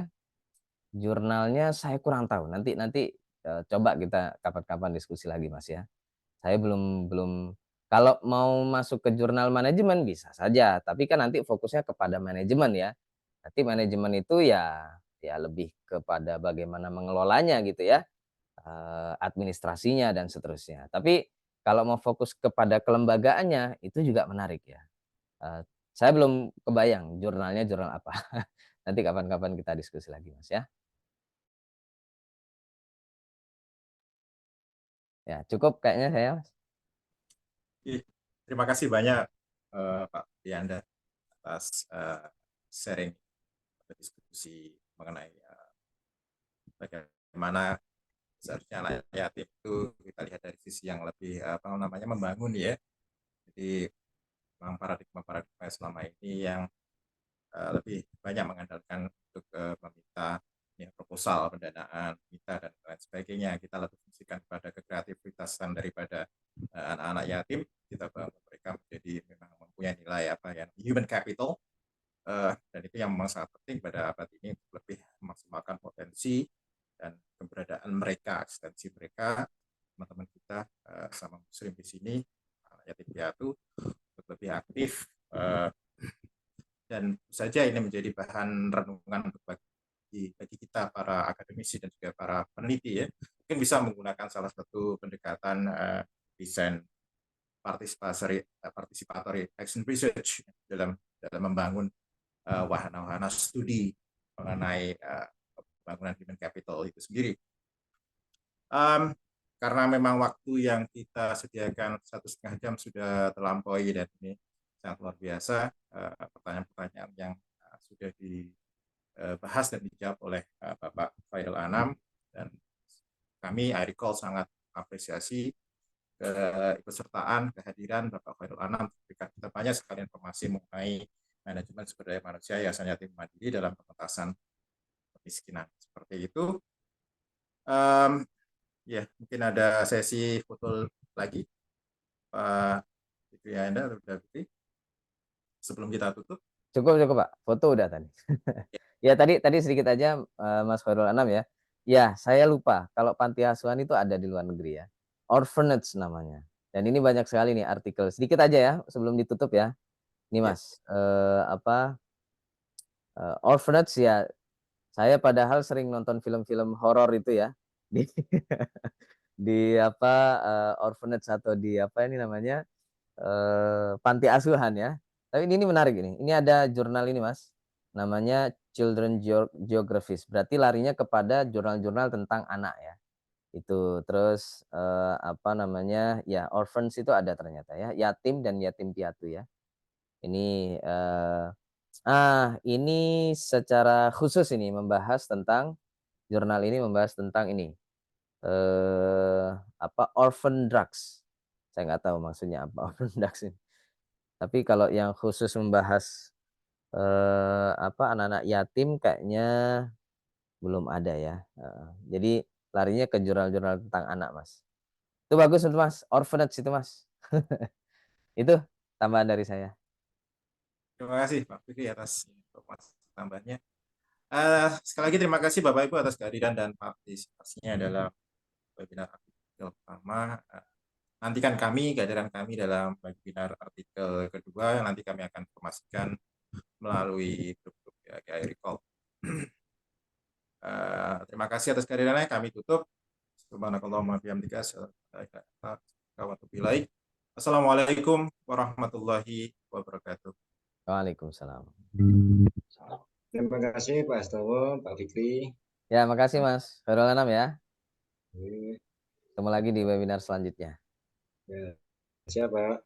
jurnalnya saya kurang tahu, nanti nanti, coba kita kapan-kapan diskusi lagi, Mas, ya. Saya belum belum kalau mau masuk ke jurnal manajemen bisa saja, tapi kan nanti fokusnya kepada manajemen ya. Nanti manajemen itu ya ya lebih kepada bagaimana mengelolanya gitu ya, administrasinya dan seterusnya. Tapi kalau mau fokus kepada kelembagaannya, itu juga menarik ya. Saya belum kebayang jurnalnya jurnal apa. Nanti kapan-kapan kita diskusi lagi, Mas, ya. Ya, cukup kayaknya saya, Mas. Terima kasih banyak Pak Yanda atas sharing diskusi mengenai bagaimana seharusnya anak yatim itu kita lihat dari sisi yang lebih apa namanya membangun ya. Jadi memang paradigma selama ini yang lebih banyak mengandalkan untuk meminta ya, proposal pendanaan, minta dan lain sebagainya. Kita lebih fungsikan pada kekreativitasan daripada anak-anak yatim. Kita bangun mereka menjadi memang mempunyai nilai apa ya human capital dan itu yang memang sangat penting pada abad ini untuk lebih memaksimalkan potensi dan keberadaan mereka, eksistensi mereka teman-teman kita sama muslim di sini, yatim piatu, untuk lebih aktif, dan tentu saja ini menjadi bahan renungan untuk bagi kita para akademisi dan juga para peneliti ya. Mungkin bisa menggunakan salah satu pendekatan desain participatory action research dalam membangun wahana-wahana studi mengenai pembangunan human capital itu sendiri. Karena memang waktu yang kita sediakan 1,5 jam sudah terlampaui dan ini sangat luar biasa, pertanyaan-pertanyaan yang sudah dibahas dan dijawab oleh Bapak Khairul Anam, dan kami I-Recall sangat apresiasi keikutsertaan, kehadiran Bapak Khairul Anam, memberikan kita banyak sekali informasi mengenai manajemen sumber daya manusia Yayasan Yatim Mandiri dalam pengentasan kemiskinan. Seperti itu. Ya, mungkin ada sesi foto lagi, Pak Fikri Anda, sudah Fikri, sebelum kita tutup. Cukup Pak, foto udah tadi. Ya tadi sedikit aja Mas Khairul Anam ya. Ya, saya lupa kalau panti asuhan itu ada di luar negeri ya. Orphanage namanya. Dan ini banyak sekali nih artikel. Sedikit aja ya sebelum ditutup ya. Ini Mas, orphanage ya. Saya padahal sering nonton film-film horor itu ya. Di orphanage atau di ini namanya panti asuhan ya. Tapi ini menarik ini. Ini ada jurnal ini Mas. Namanya Children Geographies. Berarti larinya kepada jurnal-jurnal tentang anak ya. Itu terus ya orphans itu ada ternyata ya, yatim dan yatim piatu ya. Ini ini secara khusus ini membahas tentang jurnal ini membahas tentang ini orphan drugs. Saya nggak tahu maksudnya apa orphan drugs ini. Tapi kalau yang khusus membahas anak-anak yatim kayaknya belum ada ya. Jadi larinya ke jurnal-jurnal tentang anak Mas. Itu bagus untuk Mas, orphanage itu Mas. Itu tambahan dari saya. Terima kasih Pak Fikri atas informasi tambahnya. Sekali lagi terima kasih Bapak Ibu atas kehadiran dan partisipasinya dalam webinar artikel pertama. Nantikan kehadiran kami dalam webinar artikel kedua yang nanti kami akan informasikan melalui grup GAI Recall. Terima kasih atas kehadirannya. Kami tutup. Subhanakallahumma bihamdika. Assalamualaikum warahmatullahi wabarakatuh. Waalaikumsalam. Terima kasih Pak Astowo, Pak Fikri. Ya, makasih Mas Khairul Anam ya. Oke. Ketemu lagi di webinar selanjutnya. Ya, siap Pak.